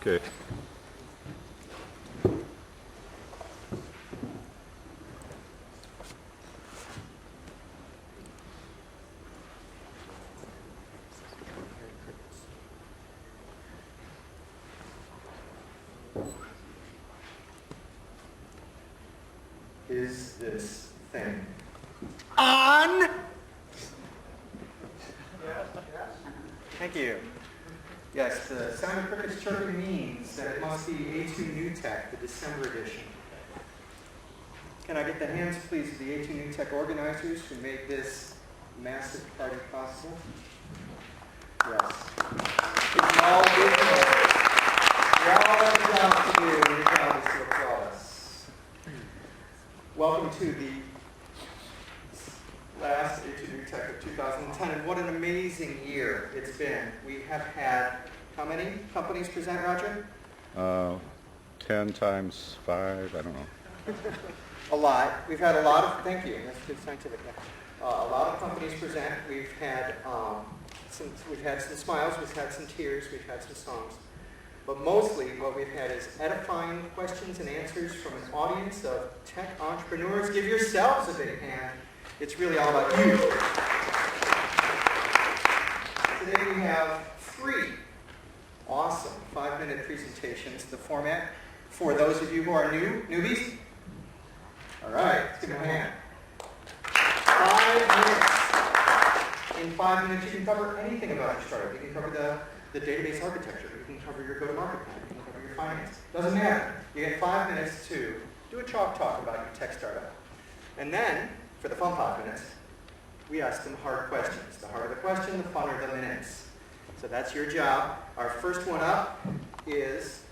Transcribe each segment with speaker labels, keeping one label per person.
Speaker 1: Okay.
Speaker 2: Is this thing on? Yes, yes. Thank you. Yes, the sound of crickets chirping means that it must be A2NewTech, the December edition. Can I get the hands, please, of the A2NewTech organizers who made this massive party possible? Yes. It's all good. We all have a job to do. Your job is to applaud us. Welcome to the last A2NewTech of 2010, and what an amazing year it's been. We have had, how many companies present, Roger?
Speaker 1: 10 times 5, I don't know.
Speaker 2: A lot. We've had a lot of, thank you, that's good scientific. A lot of companies present. We've had some smiles, we've had some tears, we've had some songs. But mostly what we've had is edifying questions and answers from an audience of tech entrepreneurs. Give yourselves a big hand. It's really all about you. Today we have 3 awesome 5-minute presentations. The format for those of you who are newbies. All right, let's give them a hand. 5 minutes. In 5 minutes, you can cover anything about your startup. You can cover the database architecture. You can cover your go-to-market plan. You can cover your finance. Doesn't matter. You get 5 minutes to do a chalk talk about your tech startup. And then, for the fun 5 minutes, we ask them hard questions. The harder the question, the funner the minutes. So that's your job. Our first one up is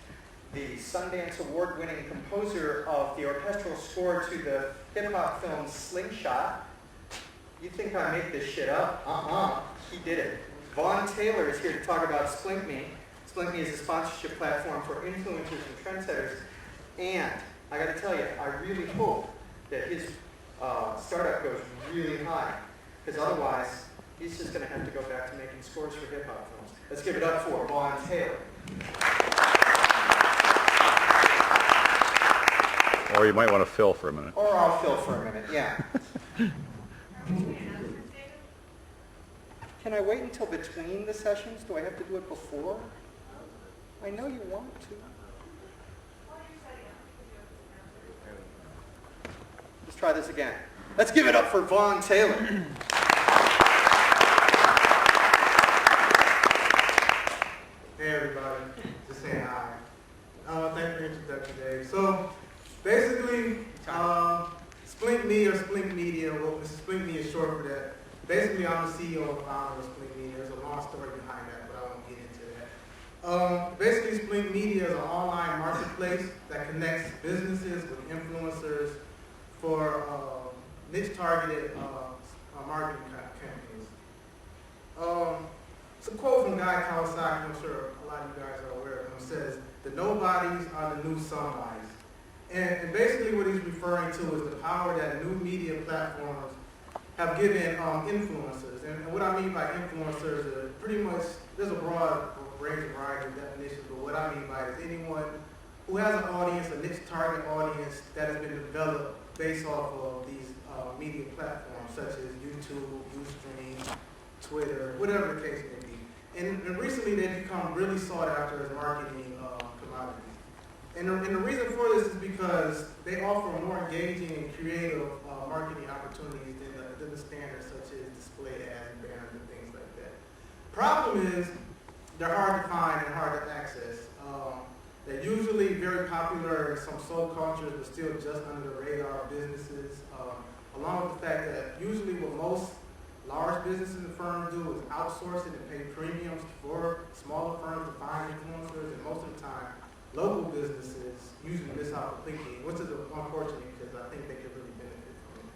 Speaker 2: the Sundance Award-winning composer of the orchestral score to the hip-hop film Slingshot. You think I make this shit up? He did it. Vaughn Taylor is here to talk about SplinkMe. SplinkMe is a sponsorship platform for influencers and trendsetters. And I got to tell you, I really hope that his startup goes really high, because otherwise he's just going to have to go back to making scores for hip-hop films. Let's give it up for Vaughn Taylor.
Speaker 1: Or you might want to fill for a minute.
Speaker 2: Or I'll fill for a minute, yeah. Can I wait until between the sessions? Do I have to do it before? I know you want to. Let's try this again. Let's give it up for Vaughn Taylor.
Speaker 3: Hey everybody, just saying hi. Thanks for the introduction, Dave. So basically, SplinkMe or Splink Media, well, SplinkMe is short for that. Basically, I'm the CEO and founder of Splink Media. There's a long story behind that, but I won't get into that. Basically, Splink Media is an online marketplace that connects businesses with influencers for niche-targeted marketing campaigns. It's a quote from Guy Kawasaki, I'm sure a lot of you guys are aware of him, says, "The nobodies are the new somebodies." And basically what he's referring to is the power that new media platforms have given influencers. And what I mean by influencers is pretty much, there's a broad range of variety of definitions, but what I mean by it is anyone who has an audience, a niche target audience that has been developed based off of these media platforms such as YouTube, Ustream, Twitter, whatever the case may be. And recently they've become really sought after as marketing commodities. And the reason for this is because they offer more engaging and creative marketing opportunities than the standards such as display ads and banners and things like that. Problem is, they're hard to find and hard to access. They're usually very popular in some subcultures, but still just under the radar of businesses, along with the fact that usually what most large businesses and firms do is outsource it and pay premiums for smaller firms to find influencers, and most of the time, local businesses usually miss out completely, which is unfortunate because I think they could really benefit from it.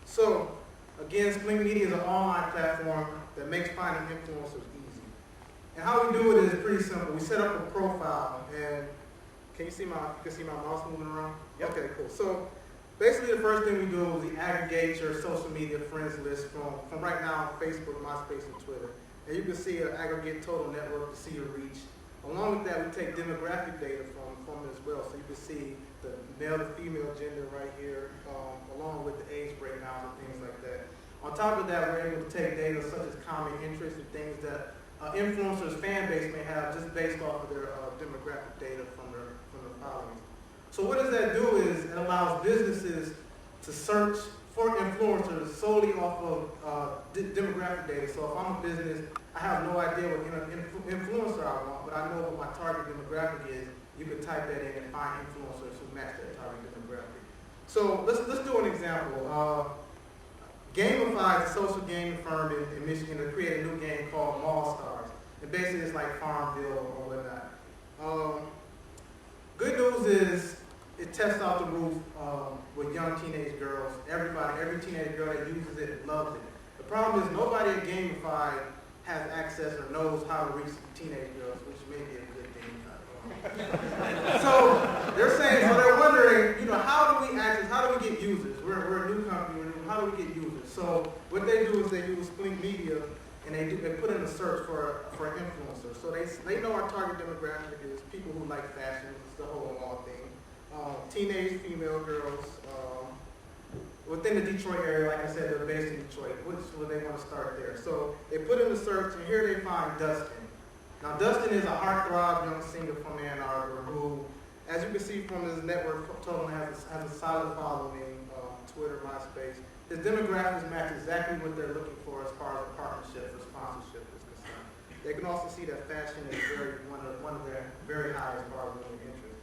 Speaker 3: So, again, Splink Media is an online platform that makes finding influencers easy. And how we do it is pretty simple. We set up a profile, and can you see my mouse moving around? Yep. Okay, cool. So, basically the first thing we do is we aggregate your social media friends list from right now Facebook, MySpace, and Twitter. And you can see an aggregate total network to see your reach Along with that, we take demographic data from it as well. So you can see the male to female gender right here, along with the age breakdowns and things like that. On top of that, we're able to take data such as common interests and things that influencers' fan base may have just based off of their demographic data from their followings. So what does that do is it allows businesses to search for influencers solely off of demographic data. So if I'm a business, I have no idea what influencer I want, but I know what my target demographic is. You can type that in and find influencers who match that target demographic. So let's do an example. Gamify is a social gaming firm in Michigan that created a new game called Mall Stars. And basically it's like Farmville or whatnot. Good news is it tests out the roof with young teenage girls. Every teenage girl that uses it loves it. The problem is nobody at Gamify has access or knows how to reach teenage girls, which may be a good thing. So they're wondering, how do we get users? We're a new company, how do we get users? So what they do is they use Blink Media and they put in a search for influencers. So they know our target demographic is people who like fashion, it's the whole mall thing. Teenage female girls within the Detroit area, like I said, they're based in Detroit, which would they want to start there. So they put in the search, and here they find Dustin. Now Dustin is a heartthrob young singer from Ann Arbor who, as you can see from his network total, has a solid following, Twitter, MySpace. His demographics match exactly what they're looking for as far as a partnership or sponsorship is concerned. They can also see that fashion is one of their very high as far as really interest.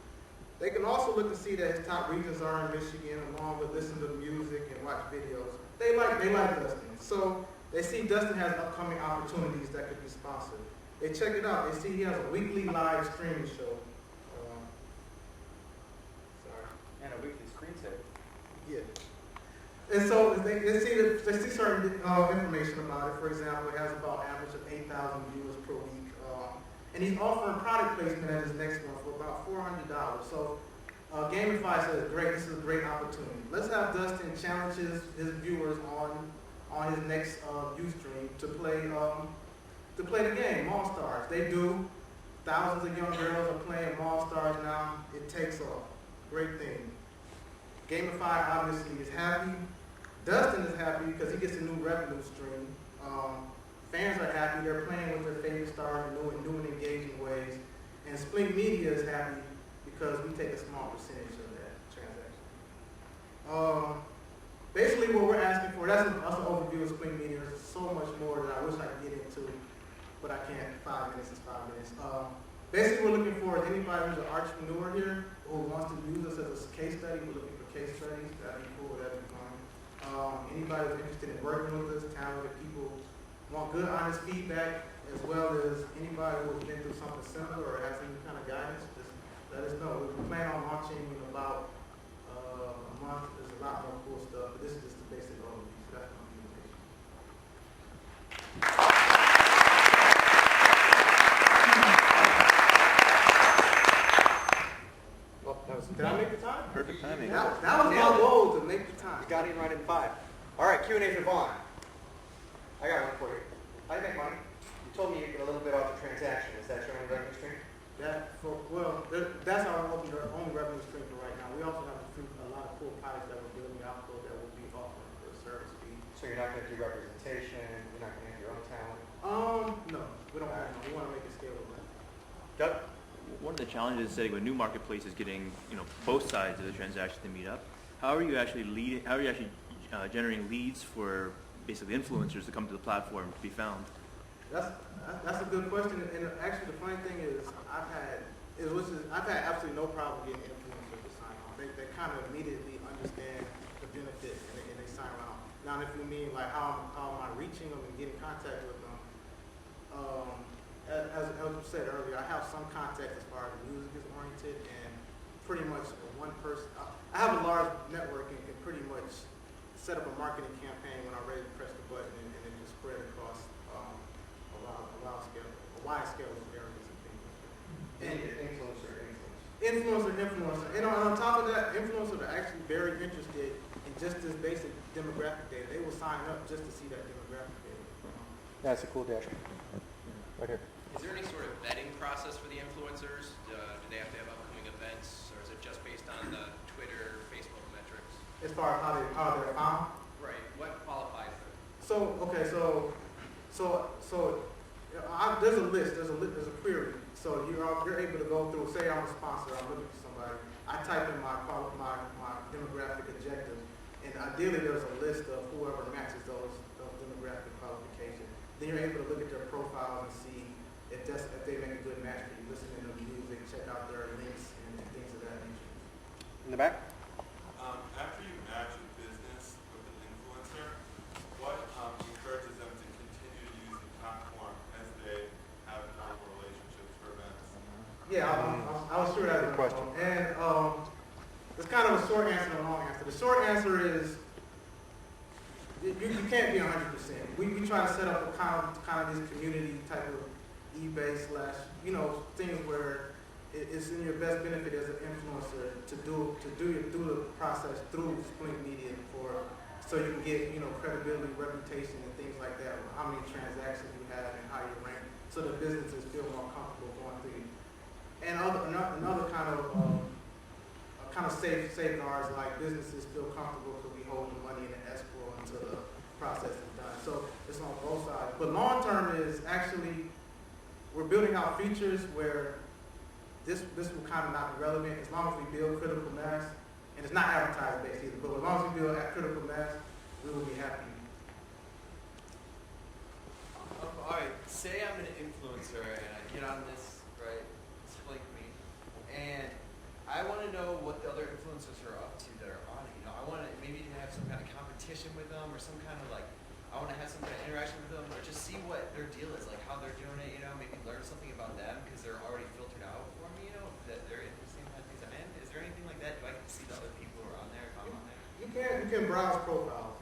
Speaker 3: They can also look to see that his top regions are in Michigan, along with listen to music and watch videos. They like Dustin. So they see Dustin has upcoming opportunities that could be sponsored. They check it out. They see he has a weekly live streaming show.
Speaker 2: And a weekly screensaver.
Speaker 3: Yeah. And so they see certain information about it. For example, it has about an average of 8,000 viewers per week. And he's offering product placement at his next one for about $400. So Gamify says, great, this is a great opportunity. Let's have Dustin challenge his viewers on his next Ustream to play the game, Mall Stars. They do. Thousands of young girls are playing Mall Stars now. It takes off. Great thing. Gamify obviously is happy. Dustin is happy because he gets a new revenue stream. Fans are happy. They're playing with their favorite stars in new and engaging ways. And Splink Media is happy because we take a small percentage of that transaction. Basically what we're asking for, that's an overview of Splink Media. There's so much more that I wish I could get into, but I can't. 5 minutes is 5 minutes. Basically what we're looking for is anybody who's an entrepreneur here who wants to use us as a case study. We're looking for case studies. That'd be cool. That'd be fun. Anybody who's interested in working with us, talented people, want good, honest feedback, as well as anybody who's been through something similar or has any kind of guidance, just let us know. We plan on launching in about a month. There's a lot more cool stuff, but this is just the basic overview. So that's my presentation. Well, did I make the time?
Speaker 1: Perfect timing.
Speaker 3: That was my goal, to make the time.
Speaker 2: You got in right in 5. All right, Q&A for Vaughn. I got one for you. How do you make money? You told me you get a little bit off the transaction. Is that your only revenue stream?
Speaker 3: That's our only revenue stream for right now. We also have a lot of cool pilots that we're building out that will be offering for a service fee.
Speaker 2: So you're not going to do representation. You're not going to have your own talent.
Speaker 3: No, we don't. We want to make it scalable.
Speaker 2: Doug?
Speaker 4: One of the challenges is setting a new marketplace is getting both sides of the transaction to meet up. How are you actually generating leads for basically influencers to come to the platform to be found?
Speaker 3: That's a good question. And actually, the funny thing is, I've had absolutely no problem getting influencers to sign on. They kind of immediately understand the benefit and they sign on. Now, if you mean like how am I reaching them and getting in contact with them, as I said earlier, I have some contact as far as music is oriented, and pretty much one person. I have a large network and can pretty much set up a marketing campaign when I'm ready to press the button and then just spread across a wide scale of areas and things.
Speaker 2: And influencer.
Speaker 3: Influencer. And on top of that, influencers are actually very interested in just this basic demographic data. They will sign up just to see that demographic data.
Speaker 2: That's a cool dash. Right here.
Speaker 5: Is there any sort of vetting process for the influencers? Do they have to have upcoming events, or is it just based on the Twitter, Facebook metrics?
Speaker 3: As far as how they're found.
Speaker 5: Right. What qualifies them?
Speaker 3: So okay, there's a list, there's a query. So you're able to go through. Say I'm a sponsor, I'm looking for somebody. I type in my demographic objective, and ideally there's a list of whoever matches those demographic qualifications. Then you're able to look at their profiles and see if they make a good match for you. Listen to their music, check out their links and things of that nature.
Speaker 1: In the back?
Speaker 6: After you match a business with an influencer, what encourages them to continue to use the platform as they have valuable relationships for events?
Speaker 3: Yeah, I was sure that was
Speaker 1: Good question.
Speaker 3: And it's kind of a short answer and a long answer. The short answer is you can't be 100%. We try to set up a kind of this community type of eBay / things where it's in your best benefit as an influencer to do the process through Splink Media so you can get credibility, reputation, and things like that. How many transactions you have and how you rank, so the businesses feel more comfortable going through you. And another kind of safeguards, like businesses feel comfortable because we hold the money in an escrow until the process is done. So it's on both sides. But long term is actually we're building out features where this will kind of not be relevant as long as we build critical mass, and it's not advertising based either. But as long as we build at critical mass, we will be happy.
Speaker 7: All right, say I'm an influencer and I get on this, right, Splink Me, and I want to know what the other influencers are up to that are on it. I want to maybe have some kind of competition with them, or some kind of I want to have some kind of interaction with them, or just see what their deal is, like how they're doing it. Maybe learn something about them because they're already filtered out for me. That they're interesting kind of things. Is there anything like that? Do I get to see the other people who are on there? If I'm on there?
Speaker 3: You can browse profiles,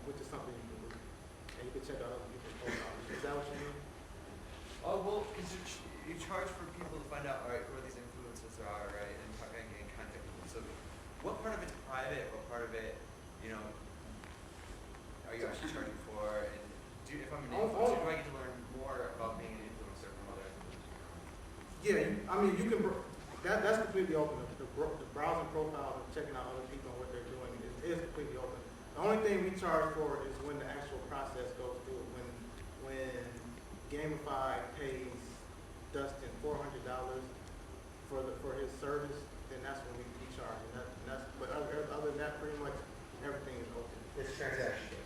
Speaker 3: which is something you can do, and you can check out other people's profiles. Is that what you mean?
Speaker 7: Oh well, because you charge for people to find out, all right, who these influencers are, right, and how can I get in contact with them. So, what part of it's private? What part of it, are you actually charging for? And if I'm an influencer, do I get to learn more about being an influencer from other influencers?
Speaker 3: Yeah, you can. That's completely open. The browsing profiles and checking out other people and what they're doing is completely open. The only thing we charge for is when the actual process goes through. When Gamify pays Dustin $400 for his service, then that's when we charge. But other than that, pretty much everything is open.
Speaker 2: It's transaction based.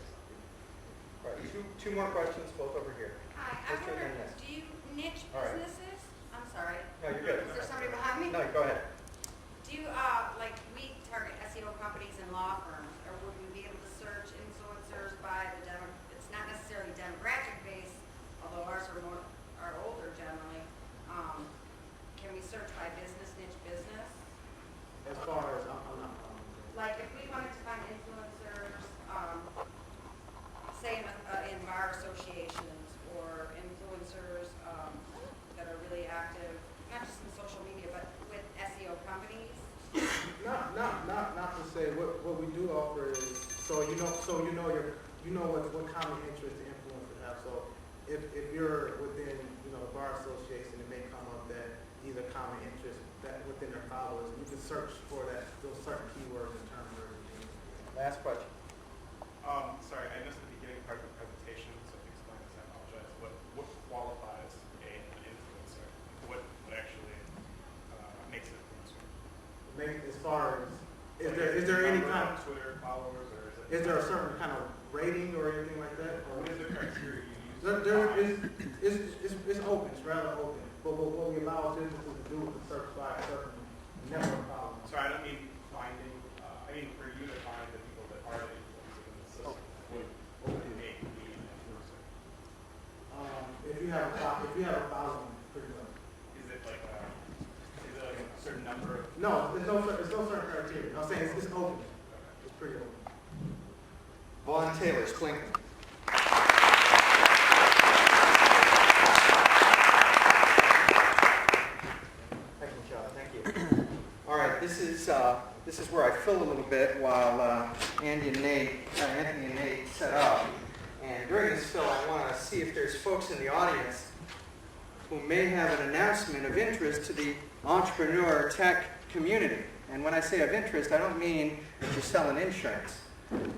Speaker 2: All right, two more questions, both over here.
Speaker 8: Hi, I
Speaker 2: Let's get in
Speaker 8: wonder,
Speaker 2: this.
Speaker 8: do you niche
Speaker 2: All right.
Speaker 8: businesses? I'm sorry.
Speaker 2: No, you're good.
Speaker 8: Is there somebody behind me?
Speaker 2: No, go ahead.
Speaker 8: Do you, we target SEO companies and law firms, or would we be able to search influencers by it's not necessarily demographic based, although ours are older generally. Can we search by business, niche business?
Speaker 3: As far as I'm not.
Speaker 8: Like if we wanted to find influencers, say in bar associations, or influencers that are really active, not just in social media, but with SEO companies.
Speaker 3: Not to say what we do offer is you know what common interest the influencers have. So if you're within the bar association, it may come up that these are common interests that within their followers. You can search for those certain keywords and terms.
Speaker 2: Last question.
Speaker 9: Sorry, I missed the beginning part of the presentation, so if you explain this, I apologize. What qualifies an influencer? What actually makes an influencer?
Speaker 3: As far as is there any kind of
Speaker 9: Twitter followers, or
Speaker 3: is there a certain kind of rating or anything like that? Or
Speaker 9: what is the criteria you use?
Speaker 3: It's open. It's rather open. But what we allow businesses to do is to search by a certain network problem.
Speaker 9: Sorry, I don't mean finding. I mean for you to find the people that are the influencers in the system. What would make me an influencer?
Speaker 3: If you have a following, pretty much.
Speaker 9: Is it like a certain number of?
Speaker 3: No, there's no certain criteria. I'm saying it's open. It's pretty open.
Speaker 2: Vaughn Taylor, Splink. Thank you, John. Thank you. All right, this is where I fill a little bit while Anthony and Nate set up. And during this fill, I want to see if there's folks in the audience who may have an announcement of interest to the entrepreneur tech community. And when I say of interest, I don't mean that you're selling insurance.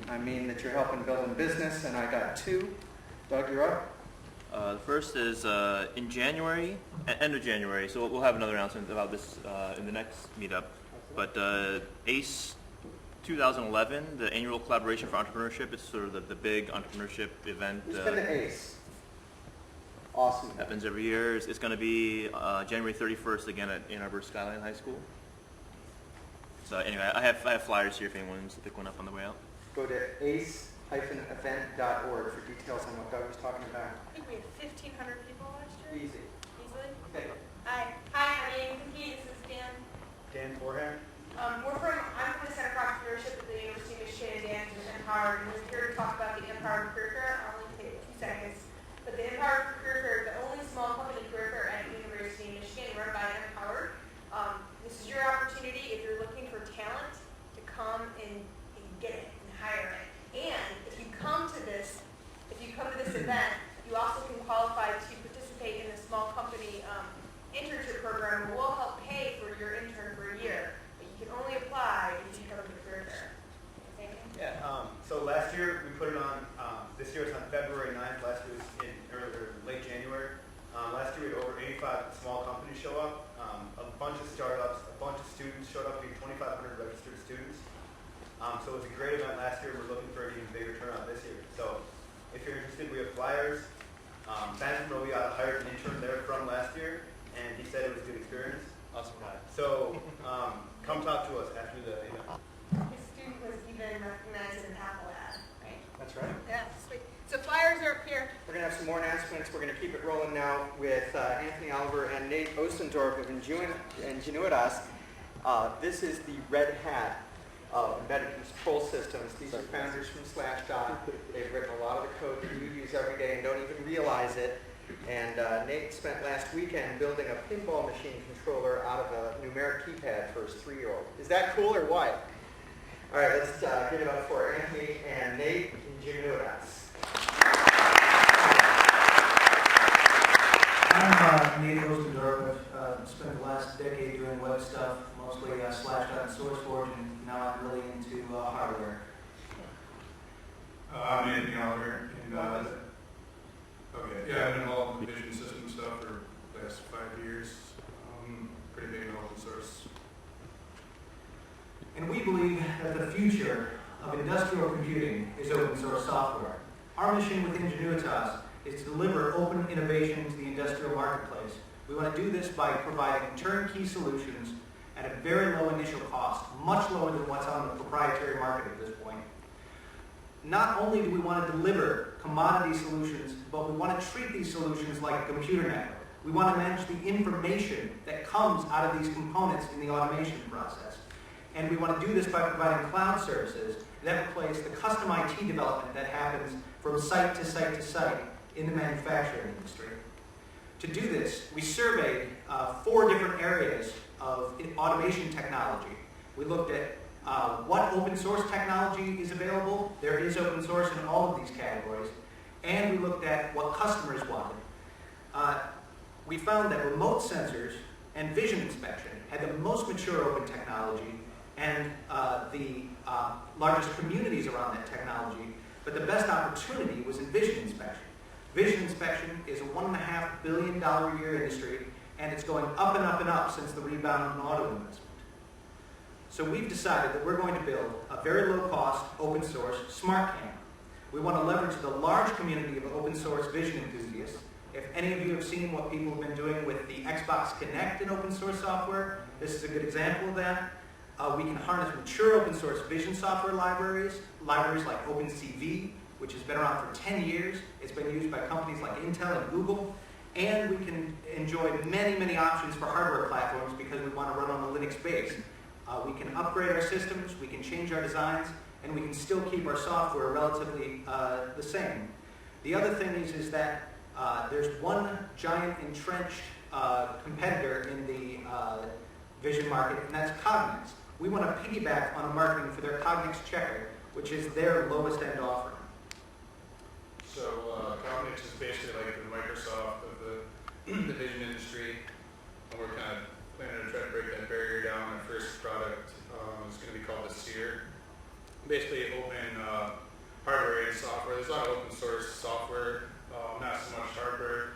Speaker 2: I mean that you're helping build a business, and I got two. Doug, you're up.
Speaker 4: The first is in January, end of January, so we'll have another announcement about this in the next meetup. But ACE 2011, the annual collaboration for entrepreneurship, is sort of the big entrepreneurship event.
Speaker 2: Who's been to ACE? Awesome.
Speaker 4: Happens every year. It's going to be January 31st again at Ann Arbor Skyline High School. So anyway, I have flyers here if anyone wants to pick one up on the way out.
Speaker 2: Go to ace-event.org for details on what Doug was talking about.
Speaker 10: I think we had 1,500 people last year.
Speaker 2: Easy.
Speaker 10: Easily?
Speaker 2: Okay.
Speaker 10: Hi, my name is This is Dan.
Speaker 2: Dan Forehand.
Speaker 10: I'm from the Center for Entrepreneurship at the University of Michigan. Dan is Empowered, and we're here to talk about the Empowered Career Fair. I'll only take 2 seconds. But the Empowered Career Fair is the only small company career fair at the University of Michigan run by Empowered. This is your opportunity if you're looking for talent to come and get it and hire it. And if you come to this event, you also can qualify to participate in the small company internship program, and we'll help pay for your intern for a year. But you can only apply if you come to the career fair. Thank you.
Speaker 11: Yeah, so last year we put it on, this year it's on February 9th, last year was in late January. Last year we had over 85 small companies show up, a bunch of startups, a bunch of students showed up, we had 2,500 registered students. So it was a great event last year, we're looking for an even bigger turnout this year. So if you're interested, we have flyers. Ben from Mobiata hired an intern there from last year, and he said it was a good experience. Awesome guy. So come talk to us after the event.
Speaker 10: His student was even recognized in an Apple ad, right?
Speaker 2: That's right.
Speaker 10: Yeah, sweet. So flyers are up here.
Speaker 2: We're going to have some more announcements. We're going to keep it rolling now with Anthony Oliver and Nate Oostendorp of Ingenuitas. This is the RedHat embedded control systems. These are founders from Slashdot. They've written a lot of the code that you use every day and don't even realize it. And Nate spent last weekend building a pinball machine controller out of a numeric keypad for his 3-year-old. Is that cool or what? All right, let's give it up for Anthony and Nate Ingenuitas.
Speaker 12: I'm Nate Oostendorp. I've spent the last decade doing web stuff, mostly Slashdot and SourceForge, and now I'm really into hardware.
Speaker 13: I'm Anthony Oliver, and I've been involved in vision system stuff for the last 5 years. Pretty big in open source.
Speaker 12: And we believe that the future of industrial computing is open source software. Our mission with Ingenuitas is to deliver open innovation to the industrial marketplace. We want to do this by providing turnkey solutions at a very low initial cost, much lower than what's on the proprietary market at this point. Not only do we want to deliver commodity solutions, but we want to treat these solutions like a computer network. We want to manage the information that comes out of these components in the automation process. And we want to do this by providing cloud services that replace the custom IT development that happens from site to site to site in the manufacturing industry. To do this, we surveyed 4 different areas of automation technology. We looked at what open source technology is available. There is open source in all of these categories. And we looked at what customers wanted. We found that remote sensors and vision inspection had the most mature open technology and the largest communities around that technology, but the best opportunity was in vision inspection. Vision inspection is a $1.5 billion a year industry, and it's going up and up and up since the rebound in auto investment. So we've decided that we're going to build a very low-cost, open-source smart camera. We want to leverage the large community of open-source vision enthusiasts. If any of you have seen what people have been doing with the Xbox Kinect in open-source software, this is a good example of that. We can harness mature open-source vision software libraries like OpenCV, which has been around for 10 years. It's been used by companies like Intel and Google. And we can enjoy many, many options for hardware platforms because we want to run on a Linux base. We can upgrade our systems, we can change our designs, and we can still keep our software relatively the same. The other thing is that there's one giant entrenched competitor in the vision market, and that's Cognex. We want to piggyback on the marketing for their Cognex Checker, which is their lowest end offering.
Speaker 13: So Cognex is basically like the Microsoft of the the vision industry, and we're kind of planning to try to break that barrier down. Our first product is going to be called the Suter. Basically, open hardware and software. There's a lot of open source software, not so much hardware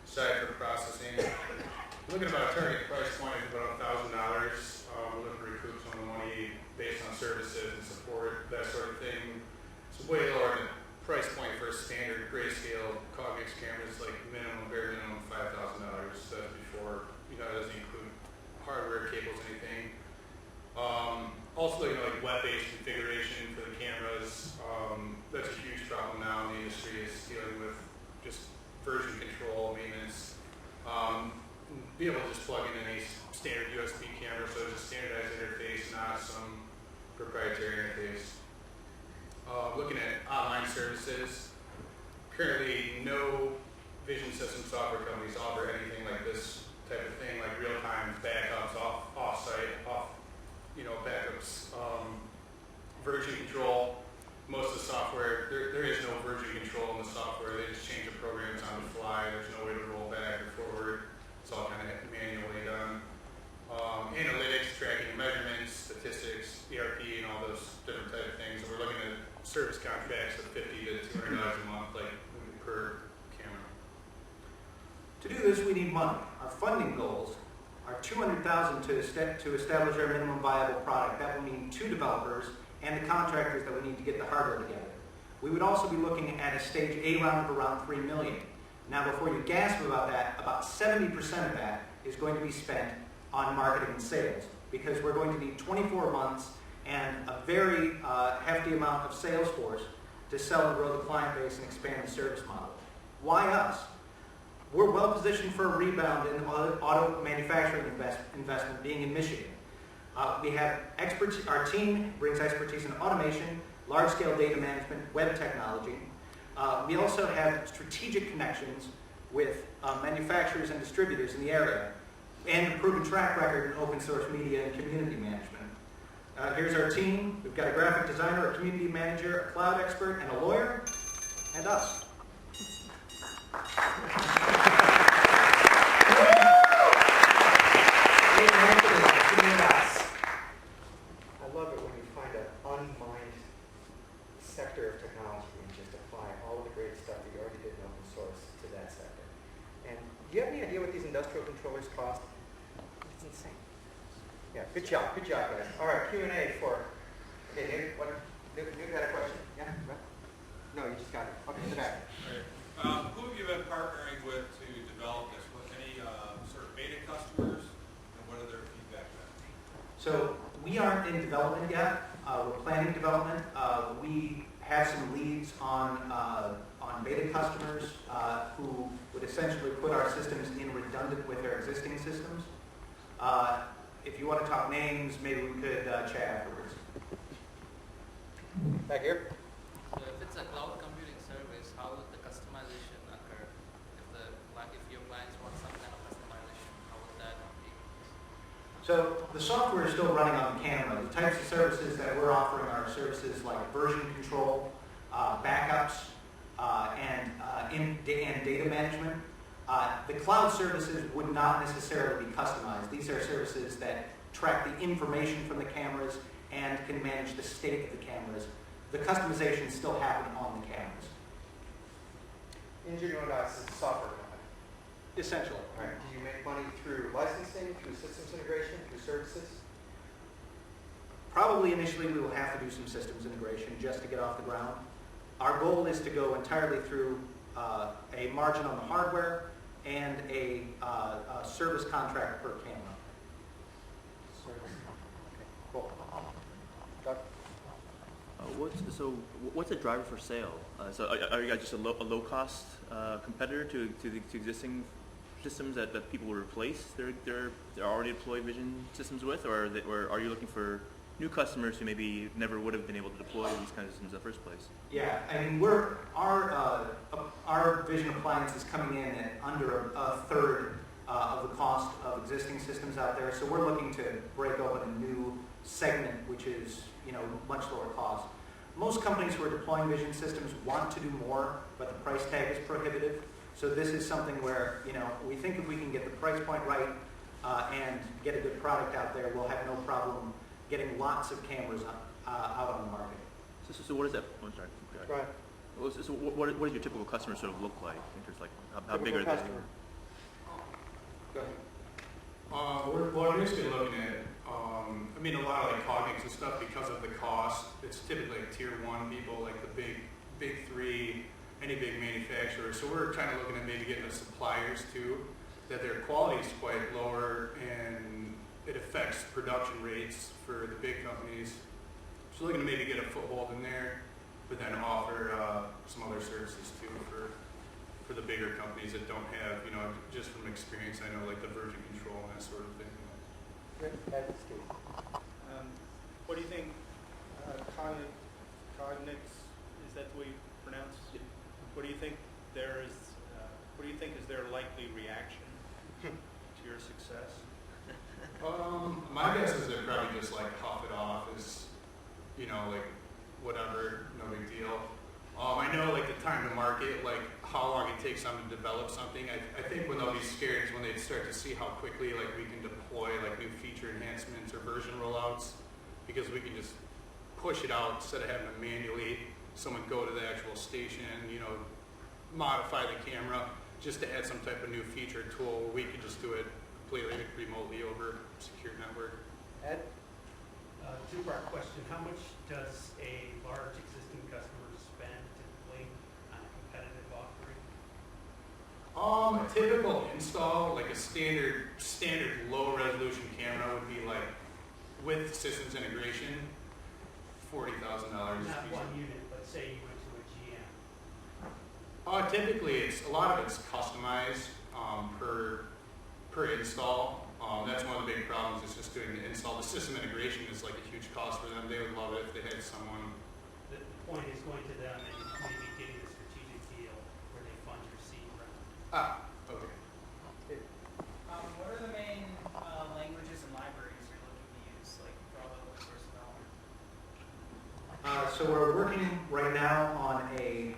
Speaker 13: side for processing. We're looking at about a target price point of about $1,000. We're looking to recoup some of the money based on services and support, that sort of thing. It's way lower than price point for a standard grayscale Cognex camera. It's like bare minimum $5,000. That's before, that doesn't include hardware, cables, anything. Also, like web-based configuration for the cameras. That's a huge problem now in the industry, is dealing with just version control, maintenance. Be able to just plug in any standard USB camera, so it's a standardized interface, not some proprietary interface. Looking at online services, currently no vision system software companies offer anything like this type of thing, like real-time backups, off-site, backups, version control. Most of the software, there is no version control in the software. They just change the programs on the fly. There's no way to roll back or forward. It's all kind of manually done. Analytics, tracking, measurements, statistics, ERP, and all those different type of things. And we're looking at service contracts of $50 to $200 a month, like per camera.
Speaker 12: To do this, we need money. Our funding goals are $200,000 to establish our minimum viable product. That will mean 2 developers and the contractors that we need to get the hardware together. We would also be looking at a stage A round of around $3 million. Now, before you gasp about that, about 70% of that is going to be spent on marketing and sales, because we're going to need 24 months and a very hefty amount of sales force to sell and grow the client base and expand the service model. Why us? We're well positioned for a rebound in auto manufacturing investment, being in Michigan. We have expertise. Our team brings expertise in automation, large-scale data management, web technology. We also have strategic connections with manufacturers and distributors in the area, and a proven track record in open source media and community management. Here's our team. We've got a graphic designer, a community manager, a cloud expert, and a lawyer, and us.
Speaker 2: I love it when you find an unmined sector of technology and just apply all of the great stuff that you already did in open source to that sector. And do you have any idea what these industrial controllers cost? It's insane. Yeah, good job, guys. All right, Q&A for, okay, Nick got a question? Yeah, right? No, you just got it. Okay, in the back.
Speaker 6: All right. Who have you been partnering with to develop this? With any sort of beta customers, and what are their feedback been?
Speaker 12: So we aren't in development yet. We're planning development. We have some leads on beta customers who would essentially put our systems in redundant with their existing systems. If you want to talk names, maybe we could chat afterwards.
Speaker 2: Back here.
Speaker 14: So if it's a cloud computing service, how would the customization occur? If your clients want some kind of customization, how would that be?
Speaker 12: So the software is still running on the camera. The types of services that we're offering are services like version control, backups, and data management. The cloud services would not necessarily be customized. These are services that track the information from the cameras and can manage the state of the cameras. The customization still happen on the cameras.
Speaker 2: Ingenuitas is a software company.
Speaker 12: Essentially.
Speaker 2: All right. Do you make money through licensing, through systems integration, through services?
Speaker 12: Probably initially we will have to do some systems integration just to get off the ground. Our goal is to go entirely through a margin on the hardware and a service contract per camera.
Speaker 2: Service. Okay, cool. Doug?
Speaker 4: What's the driver for sale? So are you guys just a low-cost competitor to the existing systems that people will replace their already deployed vision systems with, or are you looking for new customers who maybe never would have been able to deploy these kind of systems in the first place?
Speaker 12: Yeah, I mean, our vision appliance is coming in at under a third of the cost of existing systems out there. So we're looking to break open a new segment, which is much lower cost. Most companies who are deploying vision systems want to do more, but the price tag is prohibitive. So this is something where, we think if we can get the price point right and get a good product out there, we'll have no problem getting lots of cameras out on the market.
Speaker 4: So what is that? I'm sorry.
Speaker 2: Right.
Speaker 4: So what does your typical customer sort of look like? In terms of like how big are
Speaker 2: Typical
Speaker 4: they?
Speaker 2: customer. Go ahead.
Speaker 13: We're basically looking at, a lot of like Cognics and stuff because of the cost. It's typically like tier 1 people, like the big 3, any big manufacturer. So we're kind of looking at maybe getting the suppliers too, that their quality is quite lower and it affects production rates for the big companies. So looking to maybe get a foothold in there, but then offer some other services too for the bigger companies that don't have, just from experience, I know like the version control and that sort of thing.
Speaker 9: What do you think, Cognics, is that the way you pronounce it? What do you think is their likely reaction to your success?
Speaker 13: My guess is they're probably just like huff it off as, like whatever, no big deal. I know like the time to market, like how long it takes them to develop something. I think when they'll be scared is when they start to see how quickly like we can deploy like new feature enhancements or version rollouts, because we can just push it out instead of having to manually someone go to the actual station, modify the camera just to add some type of new feature tool where we can just do it completely remotely over secure network.
Speaker 2: Ed?
Speaker 15: Two-part question. How much does a large existing customer spend typically on a competitive offering?
Speaker 13: A typical install, like a standard low resolution camera would be like, with systems integration, $40,000.
Speaker 15: Not one unit, but say you went to a GM.
Speaker 13: Typically, a lot of it's customized per install. That's one of the big problems. Is just doing the install. The system integration is like a huge cost for them. They would love it if they had someone.
Speaker 15: The point is going to them and maybe getting a strategic deal where they fund your seed round.
Speaker 13: Okay.
Speaker 14: What are the main languages and libraries you're looking to use, like for all the open source development?
Speaker 12: So we're working right now on a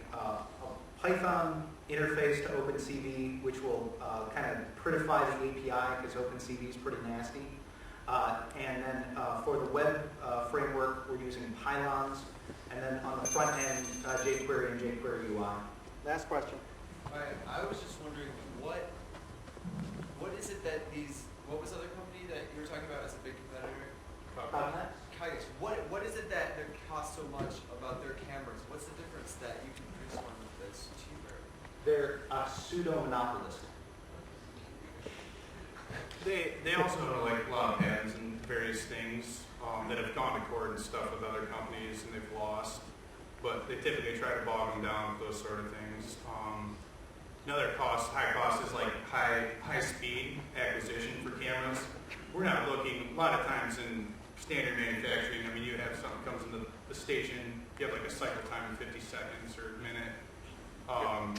Speaker 12: Python interface to OpenCV, which will kind of prettify the API because OpenCV is pretty nasty. And then for the web framework, we're using pylons. And then on the front end, jQuery and jQuery UI.
Speaker 2: Last question.
Speaker 7: I was just wondering what is it that what was the other company that you were talking about as a big competitor? Kaigas. What is it that costs so much about their cameras? What's the difference that you can produce one that's cheaper?
Speaker 12: They're pseudo-monopolist.
Speaker 13: They also know like a lot of patents and various things that have gone to court and stuff with other companies and they've lost. But they typically try to bog them down with those sort of things. Another high cost is like high speed acquisition for cameras. We're not looking, a lot of times in standard manufacturing, you have something comes into the station, you have like a cycle time of 50 seconds or a minute.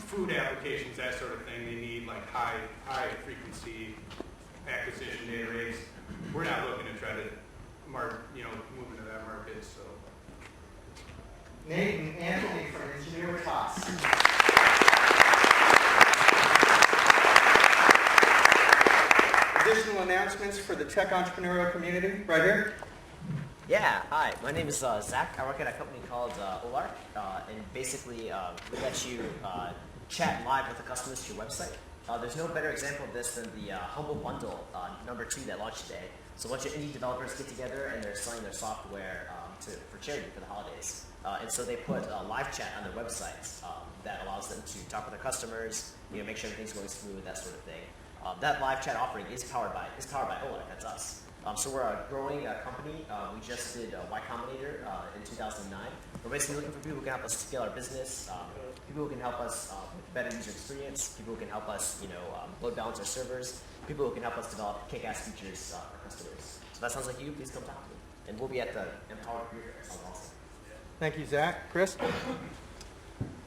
Speaker 13: Food applications, that sort of thing, they need like high frequency acquisition data rates. We're not looking to try to move into that market. So
Speaker 2: Nate and Anthony from Ingenuitas. Additional announcements for the tech entrepreneurial community, right here.
Speaker 16: Yeah, hi. My name is Zach. I work at a company called Lark, and basically we let you chat live with the customers to your website. There's no better example of this than the Humble Bundle #2 that launched today. So a bunch of indie developers get together and they're selling their software for charity for the holidays. And so they put live chat on their websites that allows them to talk with their customers, make sure everything's going smooth, that sort of thing. That live chat offering is powered by Lark. That's us. So we're a growing company. We just did Y Combinator in 2009. We're basically looking for people who can help us scale our business, people who can help us with better user experience, people who can help us, load balance our servers, people who can help us develop kick-ass features for customers. So that sounds like you. Please come talk to me, and we'll be at the Empower Career Fair. Also.
Speaker 2: Thank you, Zach. Chris?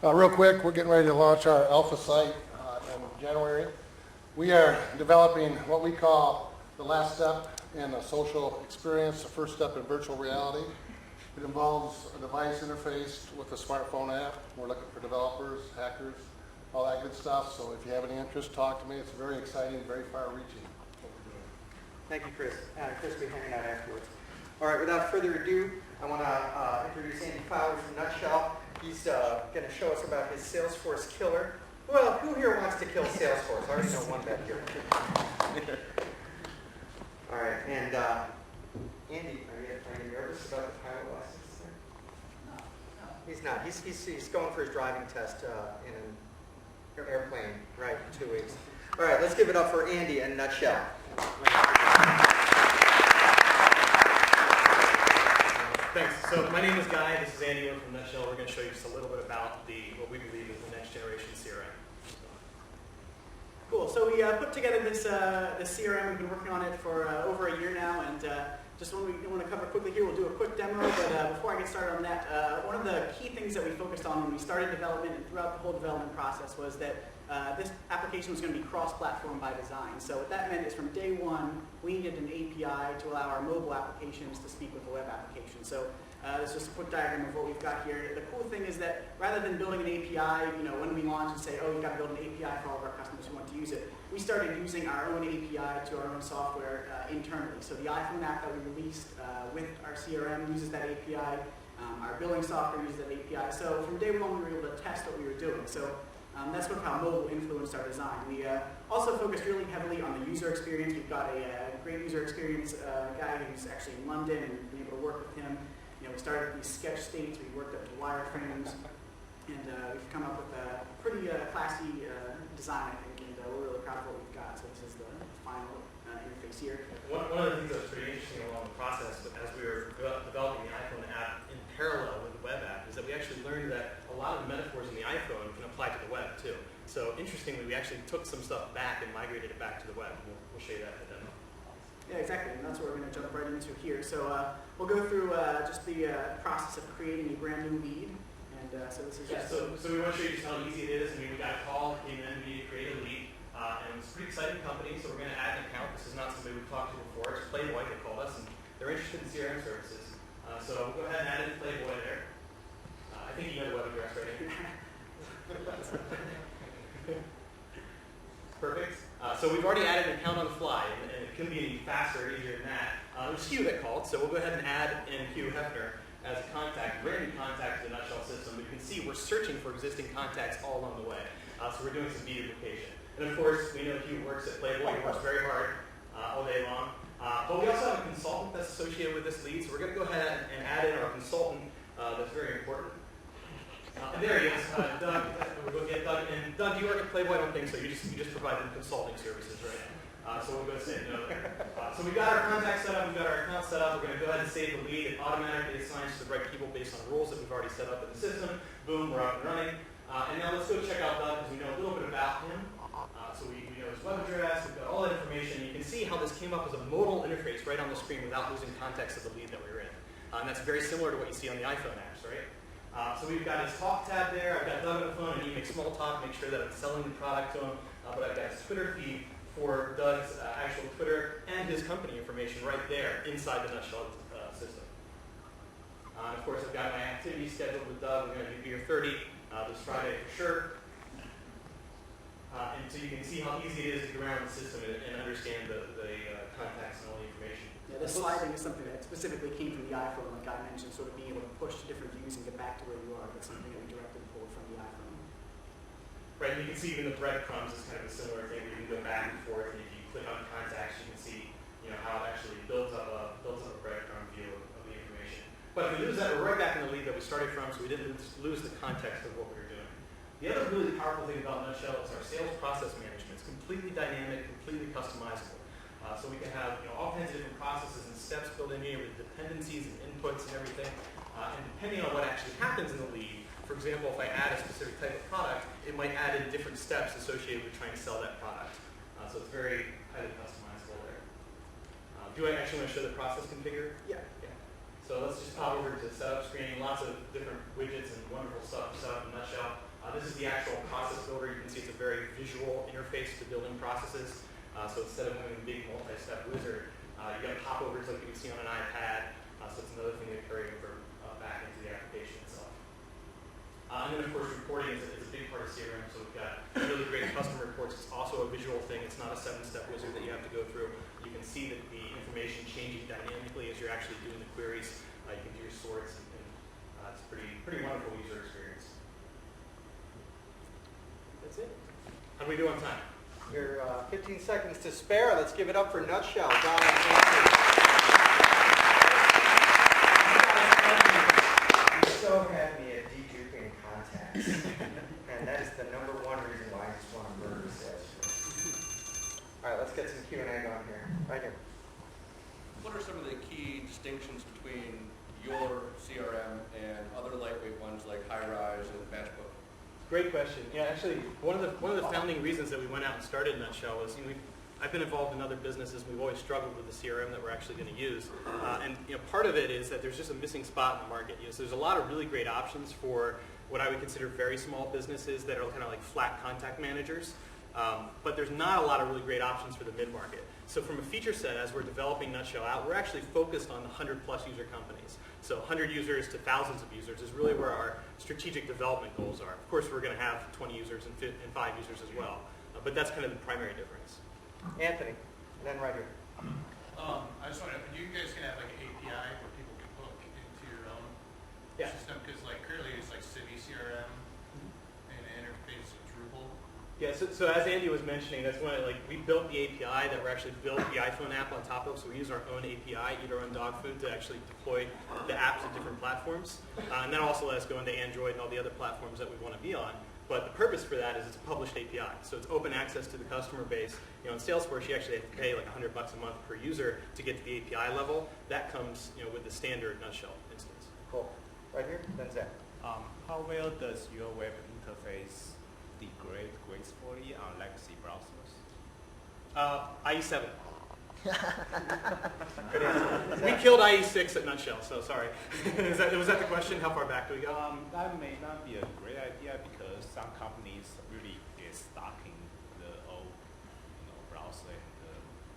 Speaker 17: Real quick, we're getting ready to launch our alpha site in January. We are developing what we call the last step in a social experience, the first step in virtual reality. It involves a device interface with a smartphone app. We're looking for developers, hackers, all that good stuff. So if you have any interest, talk to me. It's very exciting, very far-reaching what we're doing.
Speaker 2: Thank you, Chris. Chris will be hanging out afterwards. All right, without further ado, I want to introduce Andy Fowler in a nutshell. He's going to show us about his Salesforce killer. Well, who here wants to kill Salesforce? I already know one back here. All right, and Andy, are you nervous about the pilot license? No. He's not. He's going for his driving test in an airplane, right, in 2 weeks. All right, let's give it up for Andy in a nutshell.
Speaker 18: Thanks. So my name is Guy. This is Andy from Nutshell. We're going to show you just a little bit about what we believe is the next generation CRM.
Speaker 15: Cool. So we put together this CRM. We've been working on it for over a year now, and just what we want to cover quickly here, we'll do a quick demo. But before I get started on that, one of the key things that we focused on when we started development and throughout the whole development process was that this application was going to be cross-platform by design. So what that meant is from day one, we needed an API to allow our mobile applications to speak with the web application. So this is just a quick diagram of what we've got here. The cool thing is that rather than building an API, when we launch and say, oh, you've got to build an API for all of our customers who want to use it, we started using our own API to our own software internally. So the iPhone app that we released with our CRM uses that API. Our billing software uses that API. So from day one, we were able to test what we were doing. So that's sort of how mobile influenced our design. We also focused really heavily on the user experience. We've got a great user experience guy who's actually in London, and we've been able to work with him. We started with these sketch states, we worked up to wireframes, and we've come up with a pretty classy design, I think, and we're really proud of what we've got. So this is the final interface here.
Speaker 18: One of the things that was pretty interesting along the process, as we were developing the iPhone app in parallel with the web app, is that we actually learned that a lot of the metaphors in the iPhone can apply to the web too. So interestingly, we actually took some stuff back and migrated it back to the web. We'll show you that in a demo.
Speaker 15: Yeah, exactly, and that's what we're going to jump right into here. So we'll go through just the process of creating a brand new lead. And so this is just...
Speaker 18: So we want to show you just how easy it is. I mean, we got a call, came in, we need to create a lead. And it's a pretty exciting company, so we're going to add an account. This is not somebody we've talked to before. It's Playboy, they called us, and they're interested in CRM services. So we'll go ahead and add in Playboy there. I think you know the web address, right? Perfect. So we've already added an account on the fly, and it couldn't be any faster or easier than that. It was Hugh that called, so we'll go ahead and add in Hugh Hefner as a contact, brand new contact to the Nutshell system. You can see we're searching for existing contacts all along the way. So we're doing some de-duplication. And of course, we know Hugh works at Playboy. He works very hard all day long. But we also have a consultant that's associated with this lead, so we're going to go ahead and add in our consultant. That's very important. And there he is, Doug. We're going to get Doug. And Doug, you work at Playboy, I don't think so. You just provide them consulting services, right? So we'll go say no there. So we've got our contact set up, we've got our account set up. We're going to go ahead and save the lead. It automatically assigns to the right people based on rules that we've already set up in the system. Boom, we're up and running. And now let's go check out Doug because we know a little bit about him. So we know his web address, we've got all that information. You can see how this came up as a modal interface right on the screen without losing context of the lead that we were in. And that's very similar to what you see on the iPhone apps, right? So we've got his talk tab there. I've got Doug on the phone, and he makes small talk, make sure that I'm selling the product to him. But I've got his Twitter feed for Doug's actual Twitter and his company information right there inside the Nutshell system. And of course, I've got my activity scheduled with Doug. We're going to do Beer 30 this Friday for sure. And so you can see how easy it is to get around the system and understand the contacts and all the information.
Speaker 15: Yeah, the sliding is something that specifically came from the iPhone, like I mentioned, sort of being able to push to different views and get back to where you are. That's something that we directly pulled from the iPhone.
Speaker 18: Right, and you can see even the breadcrumbs is kind of a similar thing. You can go back and forth, and if you click on contacts, you can see how it actually builds up a breadcrumb view of the information. But if we lose that, we're right back in the lead that we started from, so we didn't lose the context of what we were doing. The other really powerful thing about Nutshell is our sales process management. It's completely dynamic, completely customizable. So we can have all kinds of different processes and steps built in here with dependencies and inputs and everything. And depending on what actually happens in the lead, for example, if I add a specific type of product, it might add in different steps associated with trying to sell that product. So it's very highly customizable there. Do I actually want to show the process configure?
Speaker 15: Yeah.
Speaker 18: So let's just pop over to setup screen. Lots of different widgets and wonderful stuff to set up in Nutshell. This is the actual process builder. You can see it's a very visual interface to building processes. So instead of having a big multi-step wizard, you got popovers like you would see on an iPad. So it's another thing to carry over back into the application itself. And then of course reporting is a big part of CRM, so we've got really great customer reports. It's also a visual thing. It's not a 7-step wizard that you have to go through. You can see that the information changing dynamically as you're actually doing the queries. You can do your sorts, and it's pretty wonderful user experience. That's it. How do we do on time?
Speaker 2: You're 15 seconds to spare. Let's give it up for Nutshell. Don and Anthony.
Speaker 19: You so had me at deduping contacts. And that is the #1 reason why I just want to murder Salesforce.
Speaker 2: All right, let's get some Q&A going here. Right here.
Speaker 20: What are some of the key distinctions between your CRM and other lightweight ones like Highrise and Matchbook?
Speaker 18: Great question. Yeah, actually, one of the founding reasons that we went out and started Nutshell was, I've been involved in other businesses. We've always struggled with the CRM that we're actually going to use, and part of it is that there's just a missing spot in the market. So there's a lot of really great options for what I would consider very small businesses that are kind of like flat contact managers, but there's not a lot of really great options for the mid-market. So from a feature set, as we're developing Nutshell out, we're actually focused on the 100+ user companies. So 100 users to thousands of users is really where our strategic development goals are. Of course, we're going to have 20 users and 5 users as well, but that's kind of the primary difference.
Speaker 2: Anthony, and then right here.
Speaker 13: I just want to, you guys can have like an API where people can hook into your own system, because like currently it's like Civi CRM and an interface with Drupal.
Speaker 18: Yeah, so as Andy was mentioning, that's when we built the API that we're actually built the iPhone app on top of, so we use our own API, eat our own dog food, to actually deploy the apps to different platforms. And that also lets us go into Android and all the other platforms that we want to be on. But the purpose for that is it's a published API, so it's open access to the customer base. In Salesforce, you actually have to pay like $100 a month per user to get to the API level. That comes with the standard Nutshell instance.
Speaker 2: Cool. Right here, then Zach.
Speaker 21: How well does your web interface degrade gracefully on legacy browsers?
Speaker 18: IE7. Good answer. We killed IE6 at Nutshell, so sorry. Was that the question? How far back do we go?
Speaker 21: That may not be a great idea because some companies really get stuck in the old browser.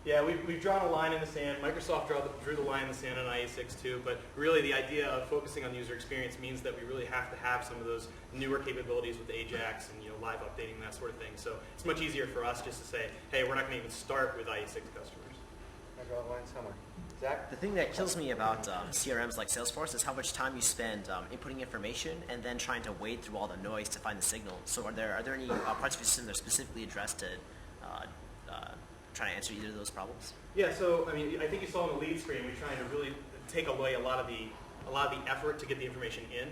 Speaker 18: Yeah, we've drawn a line in the sand. Microsoft drew the line in the sand on IE6 too, but really the idea of focusing on user experience means that we really have to have some of those newer capabilities with Ajax and live updating, that sort of thing. So it's much easier for us just to say, hey, we're not going to even start with IE6 customers.
Speaker 2: I draw the line somewhere. Zach?
Speaker 16: The thing that kills me about CRMs like Salesforce is how much time you spend inputting information and then trying to wade through all the noise to find the signal. So are there any parts of your system that are specifically addressed to trying to answer either of those problems?
Speaker 18: Yeah, so I think you saw on the lead screen, we're trying to really take away a lot of the effort to get the information in.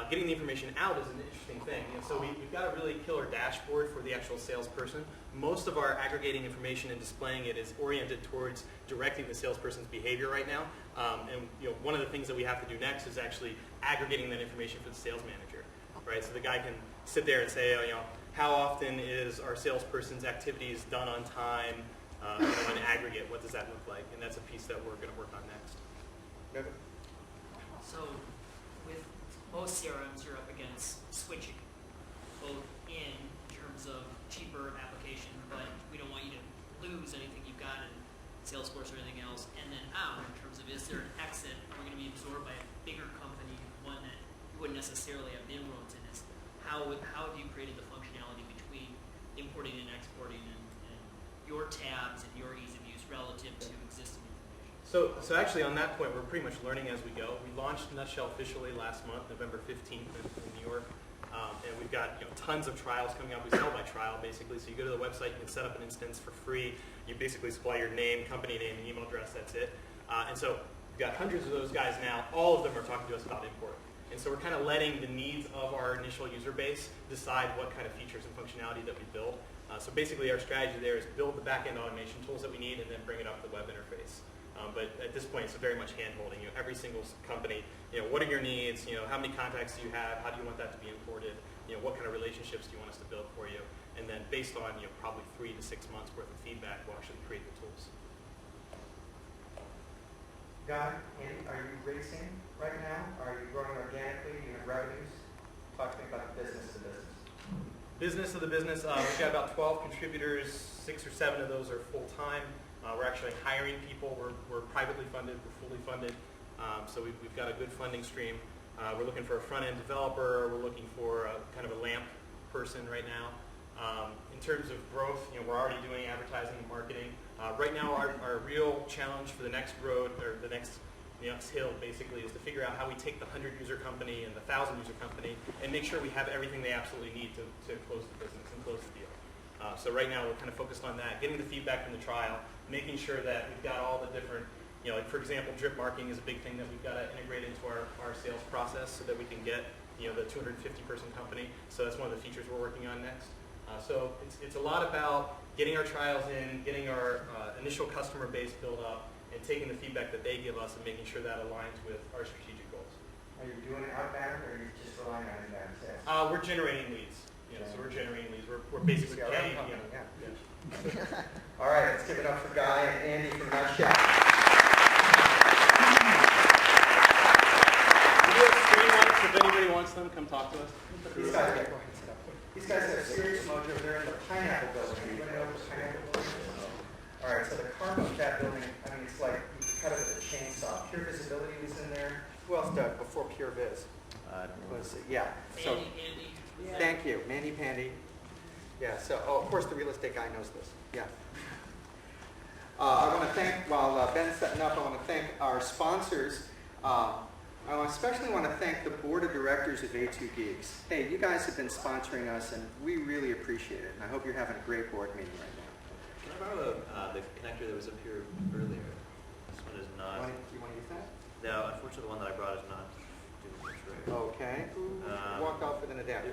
Speaker 18: Getting the information out is an interesting thing. So we've got a really killer dashboard for the actual salesperson. Most of our aggregating information and displaying it is oriented towards directing the salesperson's behavior right now. And one of the things that we have to do next is actually aggregating that information for the sales manager, right? So the guy can sit there and say, how often is our salesperson's activities done on time? In aggregate, what does that look like? And that's a piece that we're going to work on next.
Speaker 2: Okay.
Speaker 22: So with most CRMs, you're up against switching, both in terms of cheaper application, but we don't want you to lose anything you've got in Salesforce or anything else, and then out in terms of is there an exit? Are we going to be absorbed by a bigger company, one that you wouldn't necessarily have inroads in? How have you created the functionality between importing and exporting and your tabs and your ease of use relative to existing information?
Speaker 18: So actually on that point, we're pretty much learning as we go. We launched Nutshell officially last month, November 15th in New York. And we've got tons of trials coming up. We sell by trial, basically. So you go to the website, you can set up an instance for free. You basically supply your name, company name, and email address, that's it. And so we've got hundreds of those guys now. All of them are talking to us about importing. And so we're kind of letting the needs of our initial user base decide what kind of features and functionality that we build. So basically our strategy there is build the back-end automation tools that we need and then bring it up the web interface. But at this point, it's very much hand-holding. Every single company, what are your needs? How many contacts do you have? How do you want that to be imported? What kind of relationships do you want us to build for you? And then based on probably 3 to 6 months worth of feedback, we'll actually create the tools.
Speaker 19: Guy, Andy, are you racing right now? Are you growing organically? Do you have revenues? Talk to me about the business to business.
Speaker 18: Business of the business, we've got about 12 contributors. 6 or 7 of those are full-time. We're actually hiring people. We're privately funded. We're fully funded. So we've got a good funding stream. We're looking for a front-end developer. We're looking for kind of a LAMP person right now. In terms of growth, we're already doing advertising and marketing. Right now, our real challenge for the next road, or the next hill, basically, is to figure out how we take the 100-user company and the 1,000-user company and make sure we have everything they absolutely need to close the business and close the deal. So right now, we're kind of focused on that, getting the feedback from the trial, making sure that we've got all the different, like for example, drip marking is a big thing that we've got to integrate into our sales process so that we can get the 250-person company. So that's one of the features we're working on next. So it's a lot about getting our trials in, getting our initial customer base built up, and taking the feedback that they give us and making sure that aligns with our strategic goals.
Speaker 19: Are you doing outbound, or are you just relying on inbound sales?
Speaker 18: We're generating leads. So we're generating leads. We're basically getting.
Speaker 2: All right, let's give it up for Guy and Andy from Nutshell.
Speaker 18: We do have screen lights. If anybody wants them, come talk to us.
Speaker 2: These guys have serious mojo. They're in the Pineapple Building. Anybody know what the Pineapple Building is? All right, so the carve of that building, it's like you can cut it with a chainsaw. Pure Visibility was in there. Who else did before Pure Viz? Let's see. Yeah. So,
Speaker 22: Andy.
Speaker 2: Thank you, Mandy Pandy. Yeah. So, of course, the real estate guy knows this. Yeah. I want to thank, while Ben's setting up, I want to thank our sponsors. I especially want to thank the board of directors of A2 Geeks. Hey, you guys have been sponsoring us, and we really appreciate it. And I hope you're having a great board meeting right now.
Speaker 1: Can I borrow the connector that was up here earlier? This one is not.
Speaker 2: You want to use that?
Speaker 1: No, unfortunately, the one that I brought is not doing much right.
Speaker 2: Okay. Who walked off with an adapter?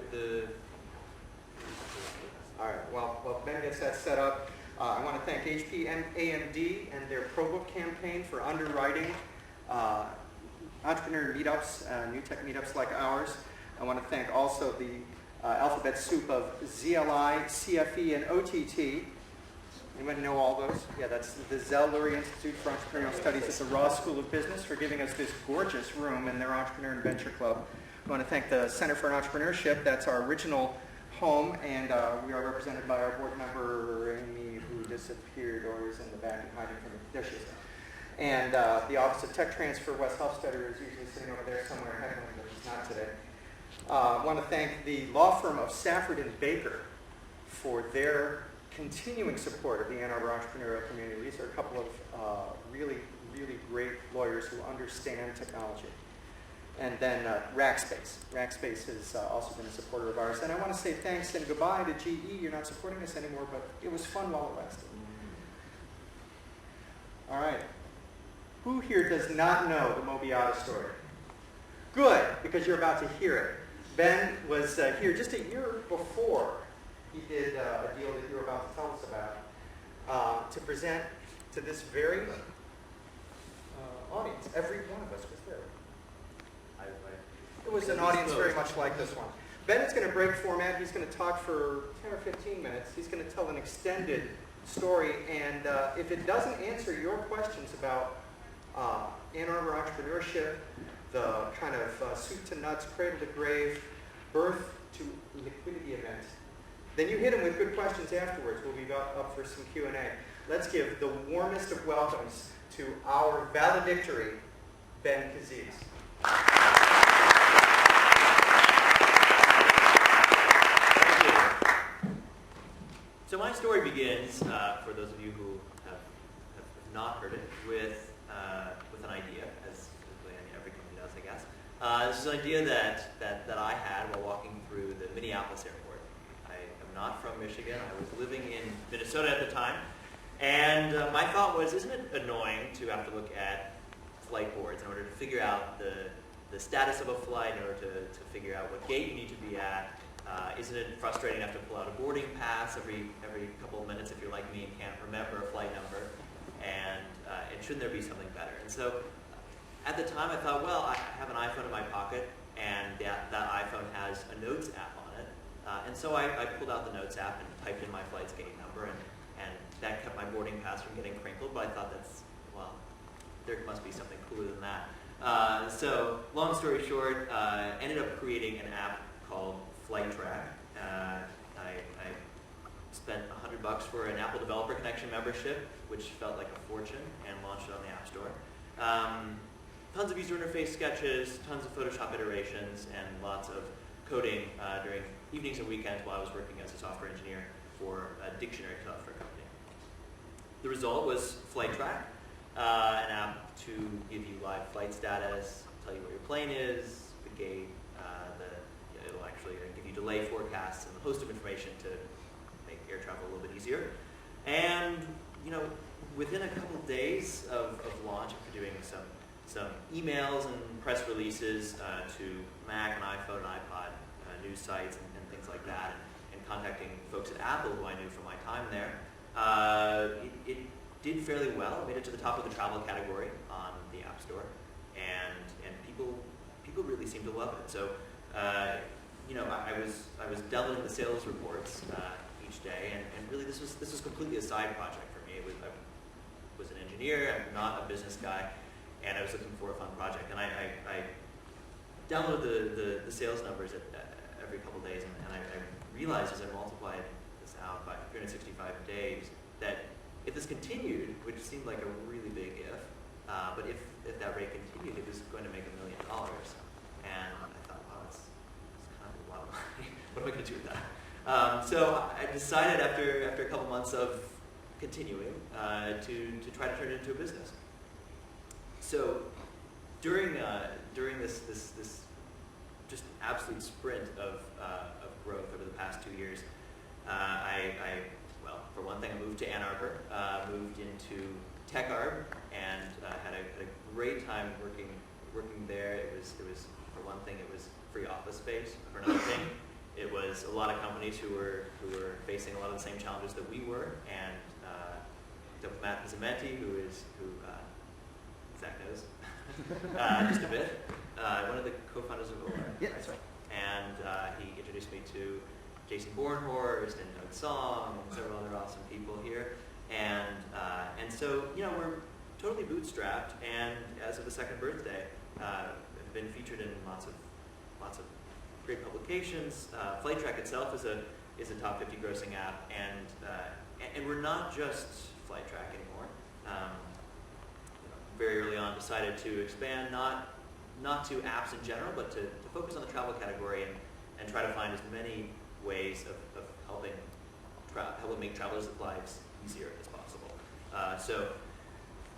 Speaker 2: All right. Well, Ben gets that set up. I want to thank HP AMD and their ProBook campaign for underwriting entrepreneur meetups, new tech meetups like ours. I want to thank also the alphabet soup of ZLI, CFE, and OTT. Anybody know all those? Yeah, that's the Zell Lurie Institute for Entrepreneurial Studies at the Ross School of Business for giving us this gorgeous room in their Entrepreneur and Venture Club. I want to thank the Center for Entrepreneurship. That's our original home, and we are represented by our board member, Amy, who disappeared or is in the back and hiding from the dishes. And the Office of Tech Transfer, Wes Hofstetter, is usually sitting over there somewhere, heckling, but he's not today. I want to thank the law firm of Safford and Baker for their continuing support of the Ann Arbor entrepreneurial community. These are a couple of really, really great lawyers who understand technology. And then Rackspace. Rackspace has also been a supporter of ours. And I want to say thanks and goodbye to GE. You're not supporting us anymore, but it was fun while it lasted. All right. Who here does not know the Mobiata story? Good, because you're about to hear it. Ben was here just a year before he did a deal that you're about to tell us about to present to this very audience. Every one of us was there. It was an audience very much like this one. Ben is going to break format. He's going to talk for 10 or 15 minutes. He's going to tell an extended story, and if it doesn't answer your questions about Ann Arbor entrepreneurship, the kind of soup to nuts, cradle to grave, birth to liquidity event, then you hit him with good questions afterwards. We'll be up for some Q&A. Let's give the warmest of welcomes to our valedictory, Ben Kazez.
Speaker 1: So my story begins, for those of you who have not heard it, with an idea, as every company does, I guess. This is an idea that I had while walking through the Minneapolis airport. I am not from Michigan. I was living in Minnesota at the time. And my thought was, isn't it annoying to have to look at flight boards in order to figure out the status of a flight, in order to figure out what gate you need to be at? Isn't it frustrating to have to pull out a boarding pass every couple of minutes if you're like me and can't remember a flight number? And shouldn't there be something better? And so at the time I thought, well, I have an iPhone in my pocket, and that iPhone has a Notes app on it. And so I pulled out the Notes app and typed in my flight's gate number, and that kept my boarding pass from getting crinkled, but I thought there must be something cooler than that. So long story short, ended up creating an app called Flightdrag. I spent $100 for an Apple Developer Connection membership, which felt like a fortune, and launched it on the App Store. tons of user interface sketches, tons of Photoshop iterations, and lots of coding during evenings and weekends while I was working as a software engineer for a dictionary software company. The result was Flightdrag, an app to give you live flight status, tell you where your plane is, the gate, it'll actually give you delay forecasts and a host of information to make air travel a little bit easier. And within a couple of days of launch, after doing some emails and press releases to Mac and iPhone and iPod news sites and things like that, and contacting folks at Apple who I knew from my time there, it did fairly well. It made it to the top of the travel category on the App Store, and people really seemed to love it. So I was downloading the sales reports each day, and really this was completely a side project for me. I was an engineer. I'm not a business guy, and I was looking for a fun project. And I downloaded the sales numbers every couple of days, and I realized as I multiplied this out by 365 days that if this continued, which seemed like a really big if, but if that rate continued, it was going to make $1 million. And I thought, wow, it's kind of a lot of money. What am I going to do with that? So I decided after a couple months of continuing to try to turn it into a business. So during this just absolute sprint of growth over the past 2 years, well, for one thing, I moved to Ann Arbor, moved into TechArb, and had a great time working there. It was for one thing, it was free office space. For another thing, it was a lot of companies who were facing a lot of the same challenges that we were, and Matt Zamenti, who Zach knows just a bit, one of the co-founders of Lark.
Speaker 16: Yeah, that's right.
Speaker 1: And he introduced me to Jason Bornhorst and Doug Song and several other awesome people here. And so, we're totally bootstrapped, and as of the second birthday, have been featured in lots of great publications. Flightdrag itself is a top 50 grossing app, and we're not just Flightdrag anymore. Very early on, decided to expand not to apps in general, but to focus on the travel category and try to find as many ways of helping make travelers' lives easier as possible. So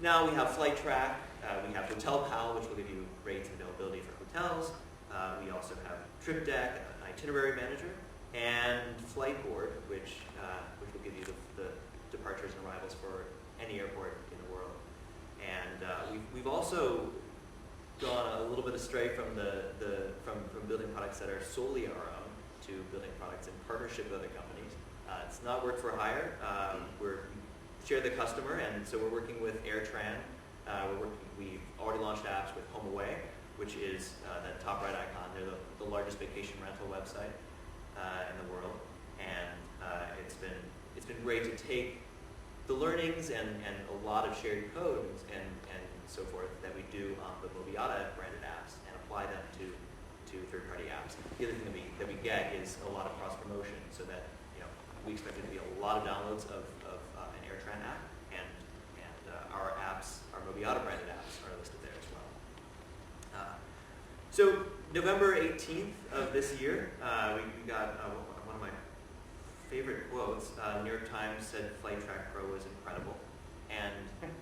Speaker 1: now we have Flightdrag, we have Hotel Pal, which will give you rates and availability for hotels. We also have TripDeck, an itinerary manager, and Flightboard, which will give you the departures and arrivals for any airport in the world. And we've also gone a little bit astray from from building products that are solely our own to building products in partnership with other companies. It's not work for hire. We share the customer, and so we're working with AirTran. We've already launched apps with HomeAway, which is that top right icon. They're the largest vacation rental website in the world, and it's been great to take the learnings and a lot of shared code and so forth that we do on the Mobiata branded apps and apply them to third-party apps. The other thing that we get is a lot of cross-promotion, so that we expect there to be a lot of downloads of an AirTran app, and our apps, our Mobiata branded apps, are listed there as well. So November 18th of this year, we got one of my favorite quotes. The New York Times said Flightdrag Pro was incredible. And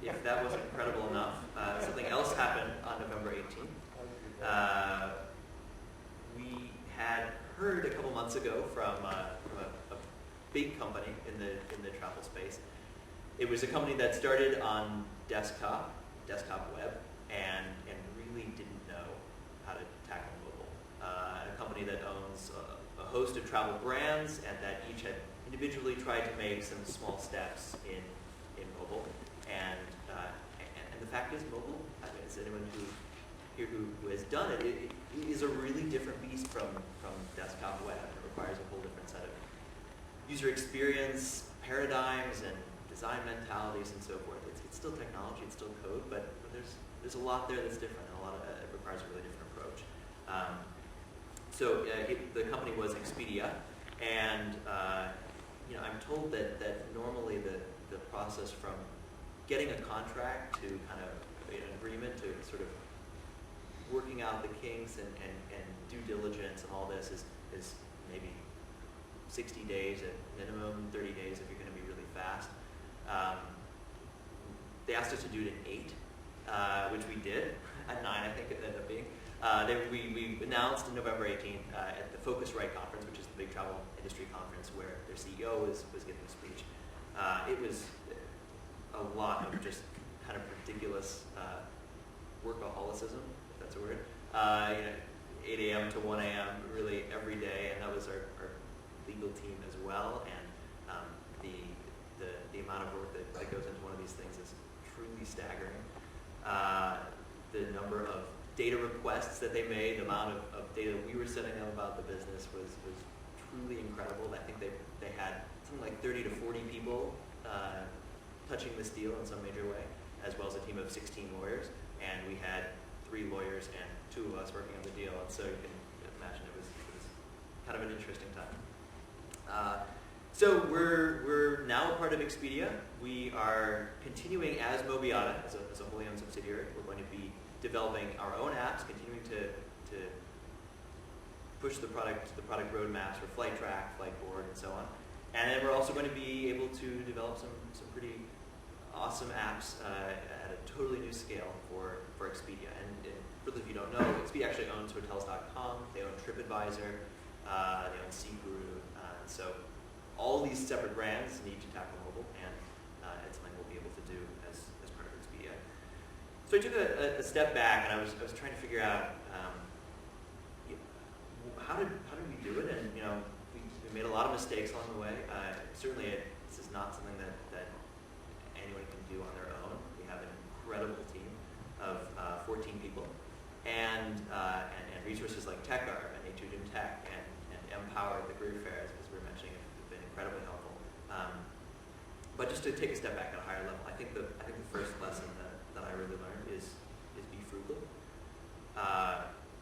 Speaker 1: if that wasn't incredible enough, something else happened on November 18th. We had heard a couple months ago from a big company in the travel space. It was a company that started on desktop web, and really didn't know how to tackle mobile. A company that owns a host of travel brands, and that each had individually tried to make some small steps in mobile. And the fact is, mobile, as anyone who has done it, it is a really different beast from desktop web. It requires a whole different set of user experience, paradigms, and design mentalities, and so forth. It's still technology, it's still code, but there's a lot there that's different, and it requires a really different approach. So the company was Expedia, and I'm told that normally the process from getting a contract to kind of an agreement to sort of working out the kinks and due diligence and all this is maybe 60 days at minimum, 30 days if you're going to be really fast. They asked us to do it in 8, which we did. At 9, I think it ended up being. We announced on November 18th at the Focusrite conference, which is the big travel industry conference where their CEO was giving a speech. It was a lot of just kind of ridiculous workaholicism, if that's a word. 8 a.m. to 1 a.m. really every day, and that was our legal team as well. And the amount of work that goes into one of these things is truly staggering. The number of data requests that they made, the amount of data we were sending them about the business was truly incredible. I think they had something like 30 to 40 people touching this deal in some major way, as well as a team of 16 lawyers. And we had 3 lawyers and 2 of us working on the deal. And so you can imagine it was kind of an interesting time. So we're now a part of Expedia. We are continuing as Mobiata, as a wholly owned subsidiary. We're going to be developing our own apps, continuing to push the product roadmaps for Flightdrag, Flightboard, and so on. And then we're also going to be able to develop some pretty awesome apps at a totally new scale for Expedia. And for those of you who don't know, Expedia actually owns Hotels.com. They own TripAdvisor. They own SeaGuru. So all these separate brands need to tackle mobile, and it's something we'll be able to do as part of Expedia. So I took a step back, and I was trying to figure out how did we do it, and we made a lot of mistakes along the way. Certainly, this is not something that anyone can do on their own. We have an incredible team of 14 people, and resources like TechArb and A2NewTech and Empower, the career fair, as we were mentioning, have been incredibly helpful. But just to take a step back at a higher level, I think the first lesson that I really learned is be frugal.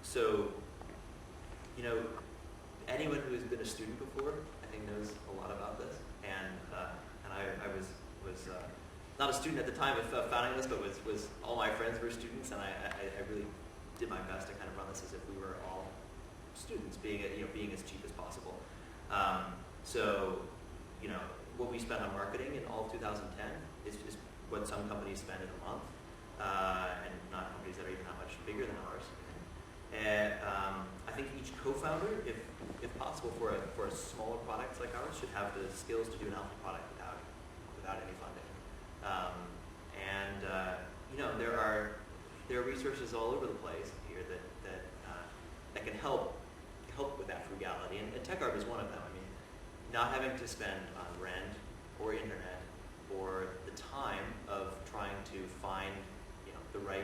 Speaker 1: So, anyone who has been a student before, I think knows a lot about this. And I was not a student at the time of founding this, but was all my friends were students, and I really did my best to kind of run this as if we were all students, being as cheap as possible. So, what we spent on marketing in all of 2010 is what some companies spend in a month, and not companies that are even that much bigger than ours. And I think each co-founder, if possible, for a smaller product like ours, should have the skills to do an alpha product without any funding. There are resources all over the place here that can help with that frugality, and TechArb is one of them. I mean, not having to spend on rent or internet or the time of trying to find the right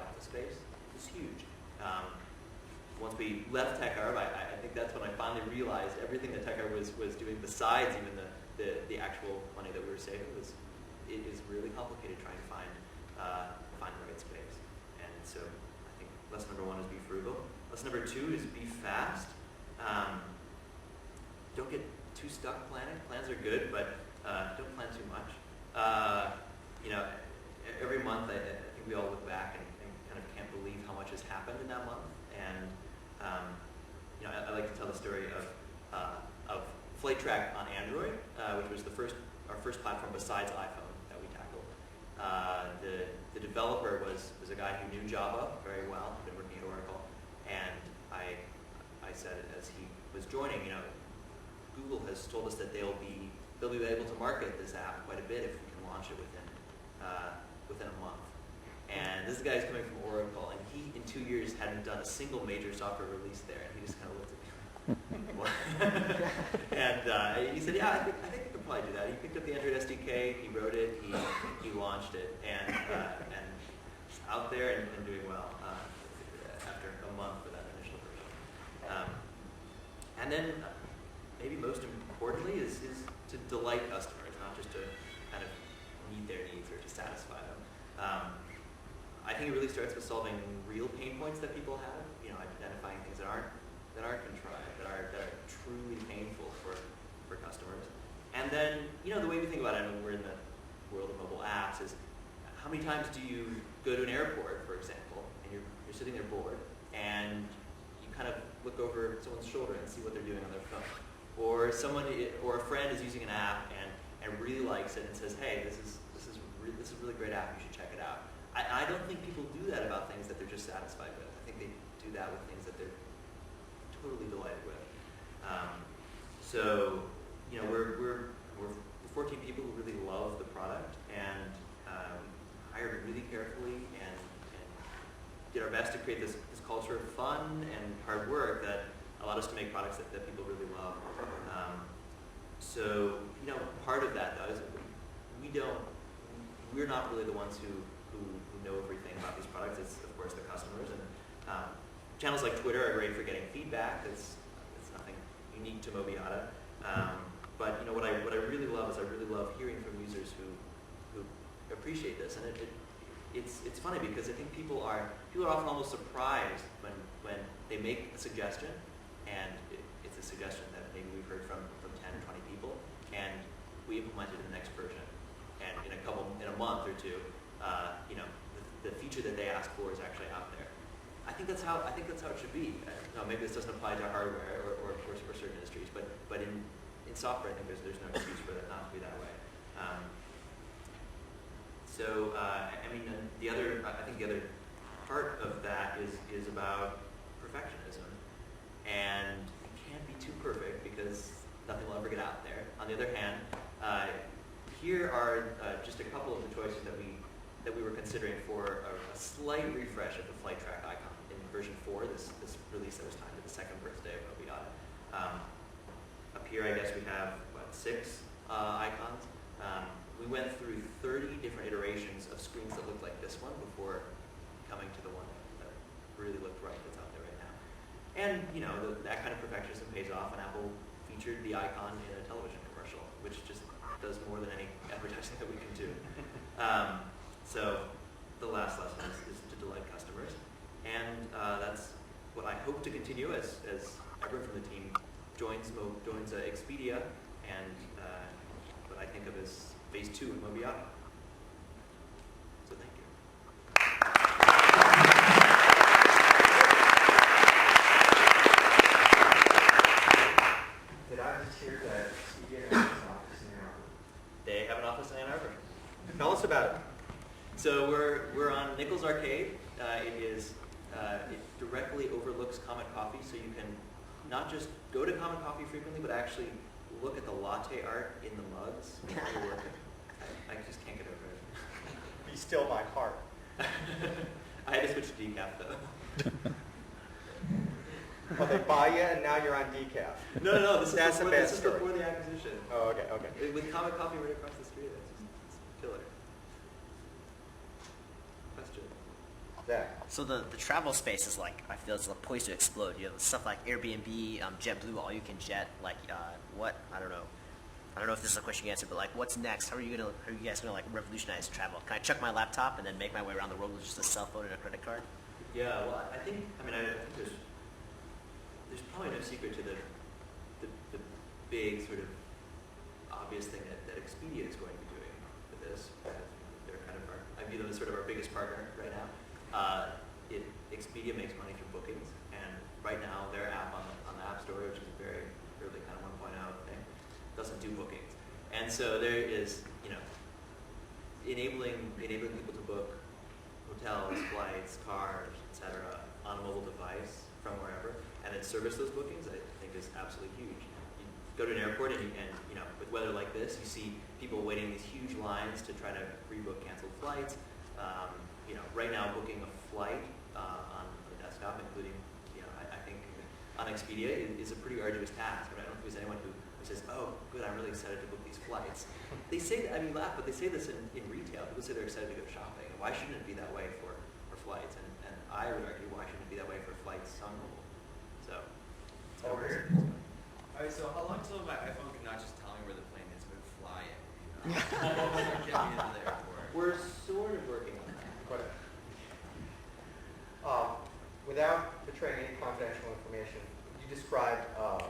Speaker 1: office space is huge. Once we left TechArb, I think that's when I finally realized everything that TechArb was doing, besides even the actual money that we were saving, it is really complicated trying to find the right space. And so I think lesson number 1 is be frugal. Lesson number 2 is be fast. Don't get too stuck planning. Plans are good, but don't plan too much. Every month I think we all look back and kind of can't believe how much has happened in that month. And I like to tell the story of Flightdrag on Android, which was our first platform besides iPhone that we tackled. The developer was a guy who knew Java very well, had been working at Oracle, and I said as he was joining, Google has told us that they'll be able to market this app quite a bit if we can launch it within a month. And this guy is coming from Oracle, and he, in 2 years, hadn't done a single major software release there, and he just kind of looked at me like, and he said, yeah, I think we could probably do that. He picked up the Android SDK, he wrote it, he launched it, and out there and doing well after a month for that initial version. And then, maybe most importantly, is to delight customers, not just to kind of meet their needs or to satisfy them. I think it really starts with solving real pain points that people have, identifying things that aren't contrived, that are truly painful for customers. And then, the way we think about it, when we're in the world of mobile apps, is how many times do you go to an airport, for example, and you're sitting there bored, and you kind of look over someone's shoulder and see what they're doing on their phone. Or or a friend is using an app and really likes it and says, hey, this is a really great app, you should check it out. I don't think people do that about things that they're just satisfied with. I think they do that with things that they're totally delighted with. So, you know, we're 14 people who really love the product, and hired really carefully and did our best to create this culture of fun and hard work that allowed us to make products that people really love. So, you know, part of that though is we're not really the ones who know everything about these products. It's of course the customers, and channels like Twitter are great for getting feedback. It's nothing unique to Mobiata. But you know what I really love is I really love hearing from users who appreciate this, and it's funny because I think people are often almost surprised when they make a suggestion, and it's a suggestion that maybe we've heard from 10 or 20 people, and we implement it in the next version, and in a month or two, you know, the feature that they asked for is actually out there. I think that's how it should be. No, maybe this doesn't apply to hardware or certain industries, but in software, I think there's no excuse for that not to be that way. So I mean, I think the other part of that is about perfectionism, and it can't be too perfect because nothing will ever get out there. On the other hand, here are just a couple of the choices that we were considering for a slight refresh of the Flightdrag icon in version 4, this release that was timed to the second birthday of Mobiata. Up here, I guess we have, 6 icons. We went through 30 different iterations of screens that looked like this one before coming to the one that really looked right that's out there right now. And, you know, that kind of perfectionism pays off, and Apple featured the icon in a television commercial, which just does more than any advertising that we can do. So the last lesson is to delight customers, and that's what I hope to continue as everyone from the team joins Expedia and what I think of as phase 2 of Mobiata. So thank you.
Speaker 19: Did I just hear that Expedia has an office in Ann Arbor?
Speaker 1: They have an office in Ann Arbor.
Speaker 2: Tell us about it.
Speaker 1: So we're on Nichols Arcade. It directly overlooks Comet Coffee, so you can not just go to Comet Coffee frequently, but actually look at the latte art in the mugs while you're working. I just can't get over it.
Speaker 2: You steal my heart.
Speaker 1: I had to switch to decaf though.
Speaker 2: Well, they buy you, and now you're on decaf.
Speaker 1: No. This
Speaker 2: That's
Speaker 1: is before the acquisition.
Speaker 2: Oh, okay.
Speaker 1: With Comet Coffee right across the street, it's killer. Question.
Speaker 2: Zach.
Speaker 16: So the travel space is like, I feel it's poised to explode. You have stuff like Airbnb, JetBlue, all you can jet. Like what? I don't know if this is a question you answer, but like, what's next? How are you guys gonna like revolutionize travel? Can I chuck my laptop and then make my way around the world with just a cell phone and a credit card?
Speaker 1: Yeah, well, I think there's probably no secret to the big sort of obvious thing that Expedia is going to be doing with this. They're kind of I view them as sort of our biggest partner right now. Expedia makes money through bookings, and right now their app on the App Store, which is a very early kind of 1.0 thing, doesn't do bookings. And so there is, you know, enabling people to book hotels, flights, cars, etc. on a mobile device from wherever, and then service those bookings, I think is absolutely huge. You go to an airport and you know, with weather like this, you see people waiting in these huge lines to try to rebook canceled flights. You know, right now booking a flight on the desktop, including, you know, I think on Expedia is a pretty arduous task. I don't think there's anyone who says, oh, good, I'm really excited to book these flights. They say, I mean, laugh, but they say this in retail. People say they're excited to go shopping. Why shouldn't it be that way for flights? And I would argue, why shouldn't it be that way for flights on mobile? So,
Speaker 7: All right, so how long till my iPhone cannot just tell me where the plane is, but fly it? Get me into the airport.
Speaker 1: We're sort of working on that.
Speaker 2: Without betraying any confidential information, you described a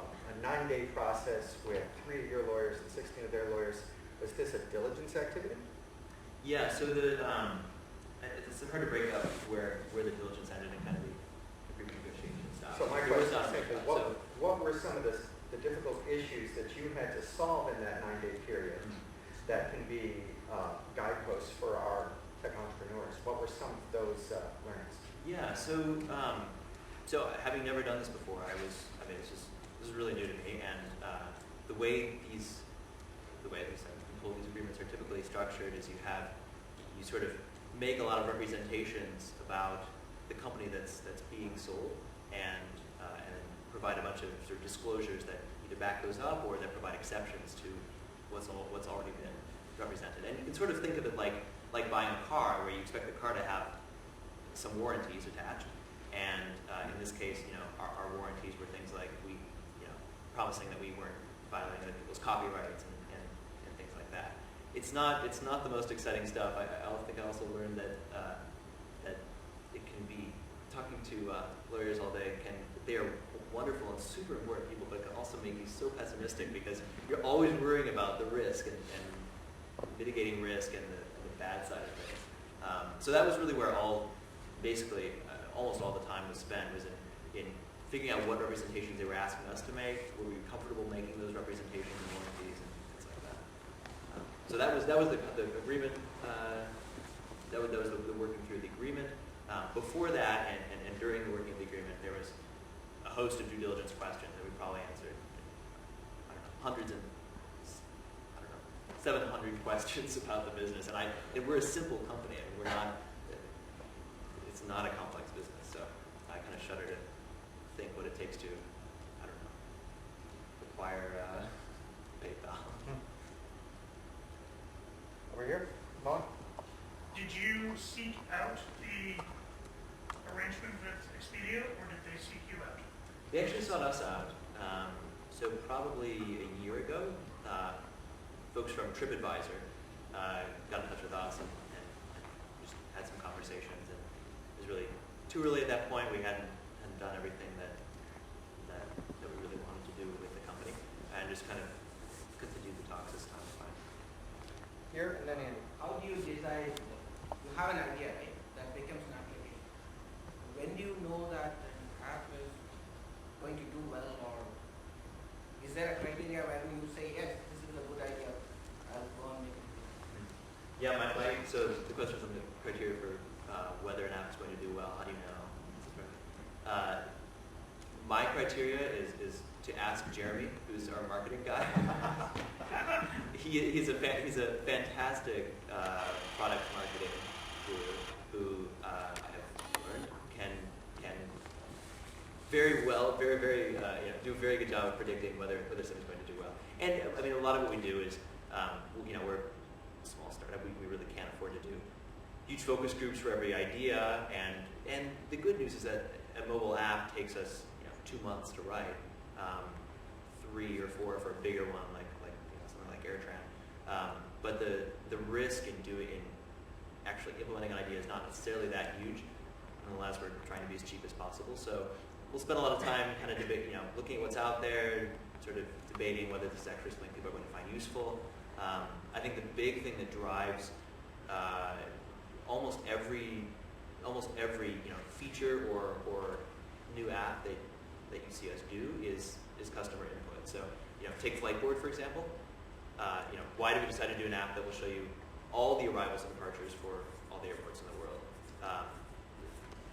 Speaker 2: 9-day process with 3 of your lawyers and 16 of their lawyers. Was this a diligence activity?
Speaker 1: Yeah, so the it's hard to break up where the diligence ended and kind of the agreement negotiation stuff.
Speaker 2: So my
Speaker 1: There was
Speaker 2: question
Speaker 1: not
Speaker 2: is simply,
Speaker 1: so-
Speaker 2: what were some of the difficult issues that you had to solve in that 9-day period that can be guideposts for our tech entrepreneurs? What were some of those learnings?
Speaker 1: Yeah, so having never done this before, this is really new to me, and the way these agreements are typically structured is you sort of make a lot of representations about the company that's being sold, and then provide a bunch of sort of disclosures that either back those up or that provide exceptions to what's already been represented. And you can sort of think of it like buying a car, where you expect the car to have some warranties attached. And in this case, our warranties were things like promising that we weren't violating other people's copyrights and things like that. It's not the most exciting stuff. I think I also learned that it can be, talking to lawyers all day, they are wonderful and super important people, but it can also make you so pessimistic because you're always worrying about the risk and mitigating risk and the bad side of things. So that was really where almost all the time was spent, was in figuring out what representations they were asking us to make. Were we comfortable making those representations and warranties and things like that? So that was the agreement. That was the working through the agreement. Before that, and during the working of the agreement, there was a host of due diligence questions that we probably answered. I don't know, hundreds and 700 questions about the business, and we're a simple company. I mean, we're not. It's not a complex business, so I kind of shudder to think what it takes to, I don't know, acquire PayPal.
Speaker 2: Over here, Vaughn.
Speaker 5: Did you seek out the arrangement with Expedia, or did they seek you out?
Speaker 1: They actually sought us out. So probably a year ago, folks from TripAdvisor got in touch with us and just had some conversations. And it was really too early at that point. We hadn't done everything that we really wanted to do with the company, and just kind of continued the talks this time.
Speaker 2: Here and then Andy.
Speaker 8: How do you decide? You have an idea, right? That becomes an application. When do you know that an app is going to do well, or is there a criteria where you say, yes, this is a good idea, I'll go on making it?
Speaker 1: Yeah, so the question was on the criteria for whether an app is going to do well. How do you know? My criteria is to ask Jeremy, who's our marketing guy. He's a fantastic product marketing guru who I have learned can very well, very do a very good job of predicting whether something's going to do well. And I mean, a lot of what we do is, we're a small startup. We really can't afford to do huge focus groups for every idea. And the good news is that a mobile app takes us 2 months to write, 3 or 4 for a bigger one like something like AirTran. But the risk in actually implementing an idea is not necessarily that huge, unless we're trying to be as cheap as possible. So we'll spend a lot of time kind of looking at what's out there, sort of debating whether this is actually something people are going to find useful. I think the big thing that drives almost every feature or new app that you see us do is customer input. So take Flightboard, for example. Why did we decide to do an app that will show you all the arrivals and departures for all the airports in the world?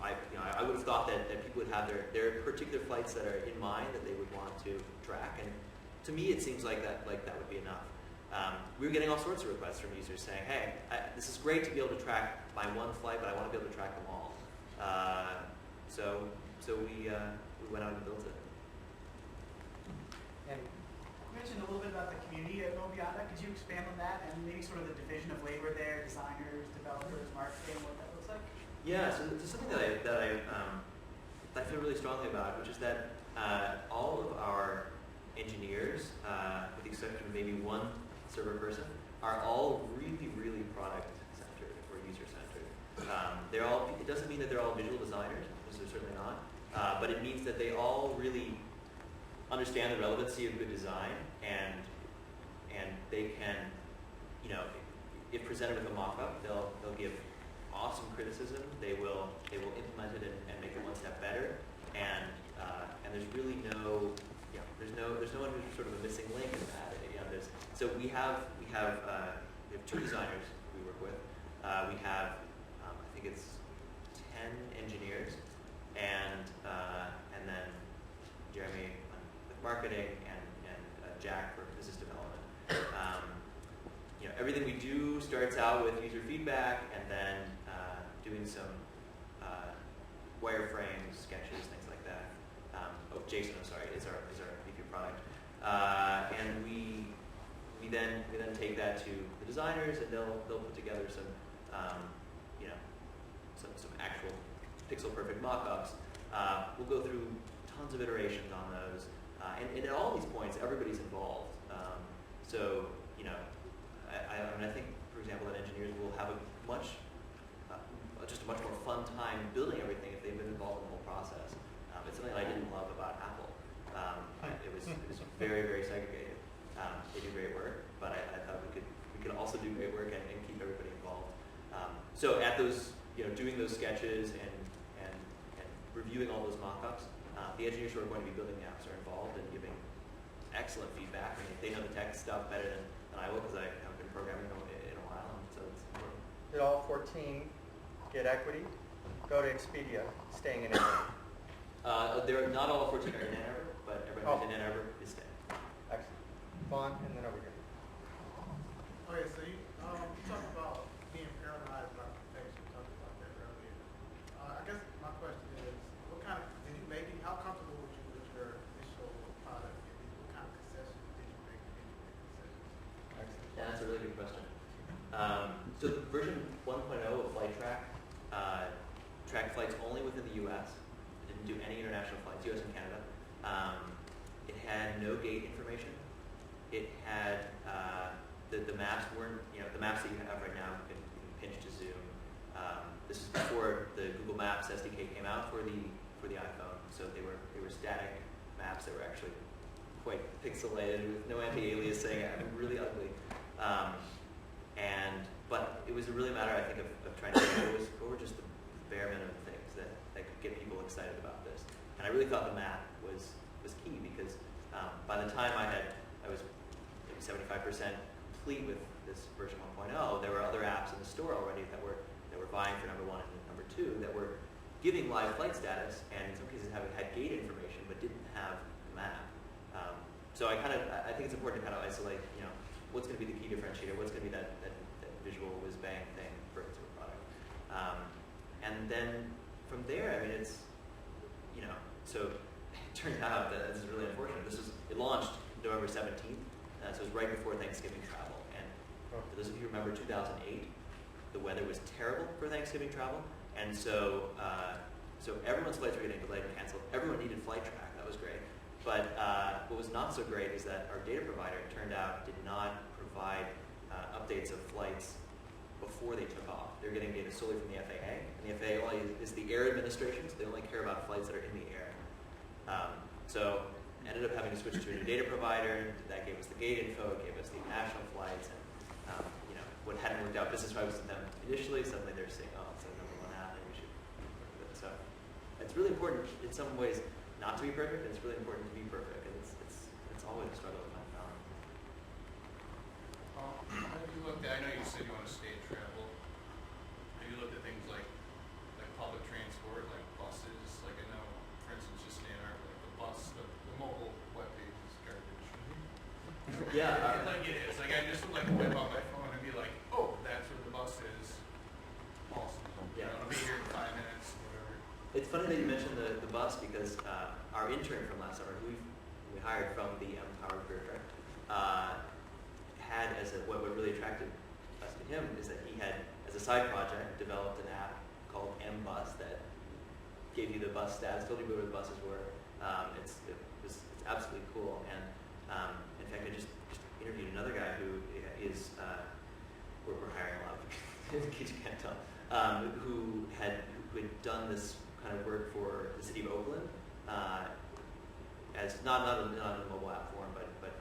Speaker 1: I would have thought that people would have their particular flights that are in mind that they would want to track, and to me it seems like that would be enough. We were getting all sorts of requests from users saying, "Hey, this is great to be able to track my one flight, but I want to be able to track them all." So we went out and built it.
Speaker 2: And
Speaker 15: You mentioned a little bit about the community at Mobiata. Could you expand on that and maybe sort of the division of labor there, designers, developers, marketing, what that looks like?
Speaker 1: Yeah, so there's something that I feel really strongly about, which is that all of our engineers, with the exception of maybe one server person, are all really, really product-centered or user-centered. It doesn't mean that they're all visual designers, because they're certainly not, but it means that they all really understand the relevancy of good design, and they can, if presented with a mock-up, they'll give awesome criticism, they will implement it and make it one step better. And there's really no there's no one who's sort of a missing link in that. So we have 2 designers we work with. We have I think it's 10 engineers, and then Jeremy with marketing and Jack for business development. Everything we do starts out with user feedback, and then doing some wireframes, sketches, things like that. Jason, I'm sorry, is our VP of product, and we then take that to the designers, and they'll put together some some actual pixel perfect mock-ups. We'll go through tons of iterations on those, and at all these points, everybody's involved. I think, for example, that engineers will have just a much more fun time building everything if they've been involved in the whole process. It's something I didn't love about Apple. It was very, very segregated. They do great work, but I thought we could also do great work and keep everybody involved. So at those, doing those sketches and reviewing all those mock-ups, the engineers who are going to be building the apps are involved and giving excellent feedback. I mean, they know the tech stuff better than I will, because I haven't been programming in a while, and so it's important.
Speaker 3: Did all 14 get equity? Go to Expedia, staying in Ann Arbor.
Speaker 1: Not all 14 are in Ann Arbor, but everyone who's in Ann Arbor is staying.
Speaker 3: Excellent. Vaughn, and then over here.
Speaker 11: Okay, so you talked about being paralyzed by protection. You talked about that earlier. I guess my question is, how comfortable were you with your initial product? What kind of concessions did you make?
Speaker 1: Yeah, that's a really good question. So version 1.0 of Flightdrag tracked flights only within the U.S. It didn't do any international flights, U.S. and Canada. It had no gate information. It had the maps weren't, the maps that you have right now, you can pinch to zoom. This is before the Google Maps SDK came out for the iPhone, so they were static maps that were actually quite pixelated with no anti-aliasing, really ugly. But it was a really matter, I think, of trying to get over just the bare minimum things that could get people excited about this. And I really thought the map was key, because by the time I was maybe 75% complete with this version 1.0, there were other apps in the store already that were vying for number 1 and number 2 that were giving live flight status, and in some cases had gate information but didn't have the map. So I think it's important to kind of isolate, what's going to be the key differentiator, what's going to be that visual whiz-bang thing for a product. And then from there, I mean, it's, so it turned out that this is really unfortunate. It launched November 17th, so it was right before Thanksgiving travel. And for those of you who remember 2008, the weather was terrible for Thanksgiving travel, and so everyone's flights were getting delayed and canceled. Everyone needed Flightdrag. That was great. But what was not so great is that our data provider, it turned out, did not provide updates of flights before they took off. They're getting data solely from the FAA. And the FAA only is the air administration, so they only care about flights that are in the air. So ended up having to switch to a new data provider. That gave us the gate info, it gave us the international flights, and what hadn't worked out business-wise with them initially, suddenly they're saying, oh, it's a number 1 app, and we should work with it. So it's really important in some ways not to be perfect, and it's really important to be perfect, and it's always a struggle to find balance.
Speaker 13: Have you looked at, I know you said you want to state travel. Have you looked at things like public transport, like buses? Like I know, for instance, just in Ann Arbor, like the bus, the mobile webpage is garbage.
Speaker 1: Yeah.
Speaker 13: Like it is. Like I just would like whip out my phone and be like, oh, that's where the bus is. Awesome.
Speaker 1: Yeah.
Speaker 13: I'll be here in 5 minutes, whatever.
Speaker 1: It's funny that you mentioned the bus, because our intern from last summer, who we hired from the Empowered Career Track, had what really attracted us to him is that he had, as a side project, developed an app called M-Bus that gave you the bus stats, told you where the buses were. It's absolutely cool. And in fact, I just interviewed another guy who is, we're hiring a lot of people, in case you can't tell, who had done this kind of work for the city of Oakland, as not in a mobile app form, but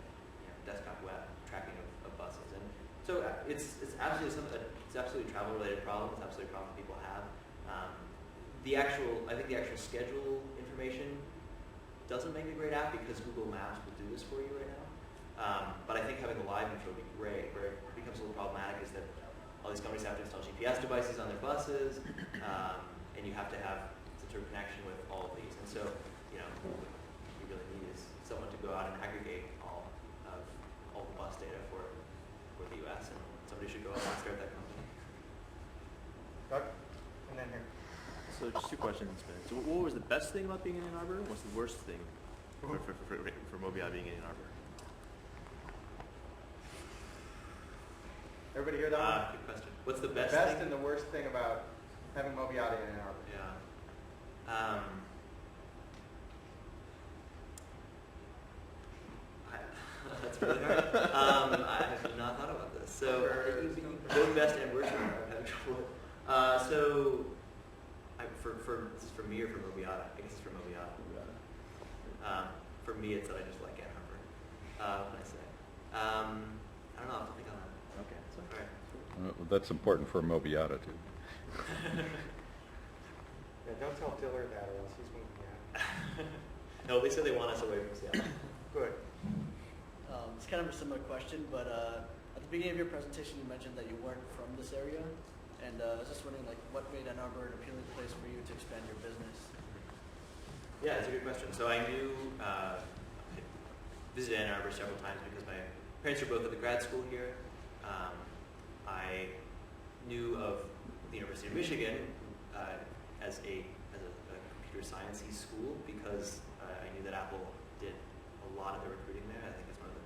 Speaker 1: desktop web tracking of buses. And so it's absolutely it's absolutely a travel-related problem. It's absolutely a problem that people have. I think the actual schedule information doesn't make a great app because Google Maps will do this for you right now. But I think having the live info would be great. Where it becomes a little problematic is that all these companies have to install GPS devices on their buses, and you have to have some sort of connection with all of these. And so, you know, what you really need is someone to go out and aggregate all the bus data for the U.S. and somebody should go out and start that company.
Speaker 2: Doug, and then here.
Speaker 4: So just two questions, Ben. So what was the best thing about being in Ann Arbor? What's the worst thing for Mobiata being in Ann Arbor?
Speaker 2: Everybody hear that one?
Speaker 1: Good question. What's the best
Speaker 2: thing?
Speaker 1: thing?
Speaker 2: And the worst thing about having Mobiata in Ann Arbor?
Speaker 1: Yeah. That's really hard. I have not thought about this. So both best and worst I'm having trouble with. So this is for me or for Mobiata? I guess it's for Mobiata. For me, it's that I just like Ann Arbor. What can I say? I don't know. I'll think on that.
Speaker 4: Okay. So,
Speaker 1: all right.
Speaker 6: Well, that's important for Mobiata too.
Speaker 2: Yeah, don't tell Diller that or else he's moving out.
Speaker 1: No, they said they want us away from Seattle.
Speaker 2: Good.
Speaker 10: It's kind of a similar question, but at the beginning of your presentation, you mentioned that you weren't from this area, and I was just wondering, like, what made Ann Arbor an appealing place for you to expand your business?
Speaker 1: Yeah, it's a good question. So I I visited Ann Arbor several times because my parents are both at the grad school here. I knew of the University of Michigan as a computer science school because I knew that Apple did a lot of the recruiting there. I think it's one of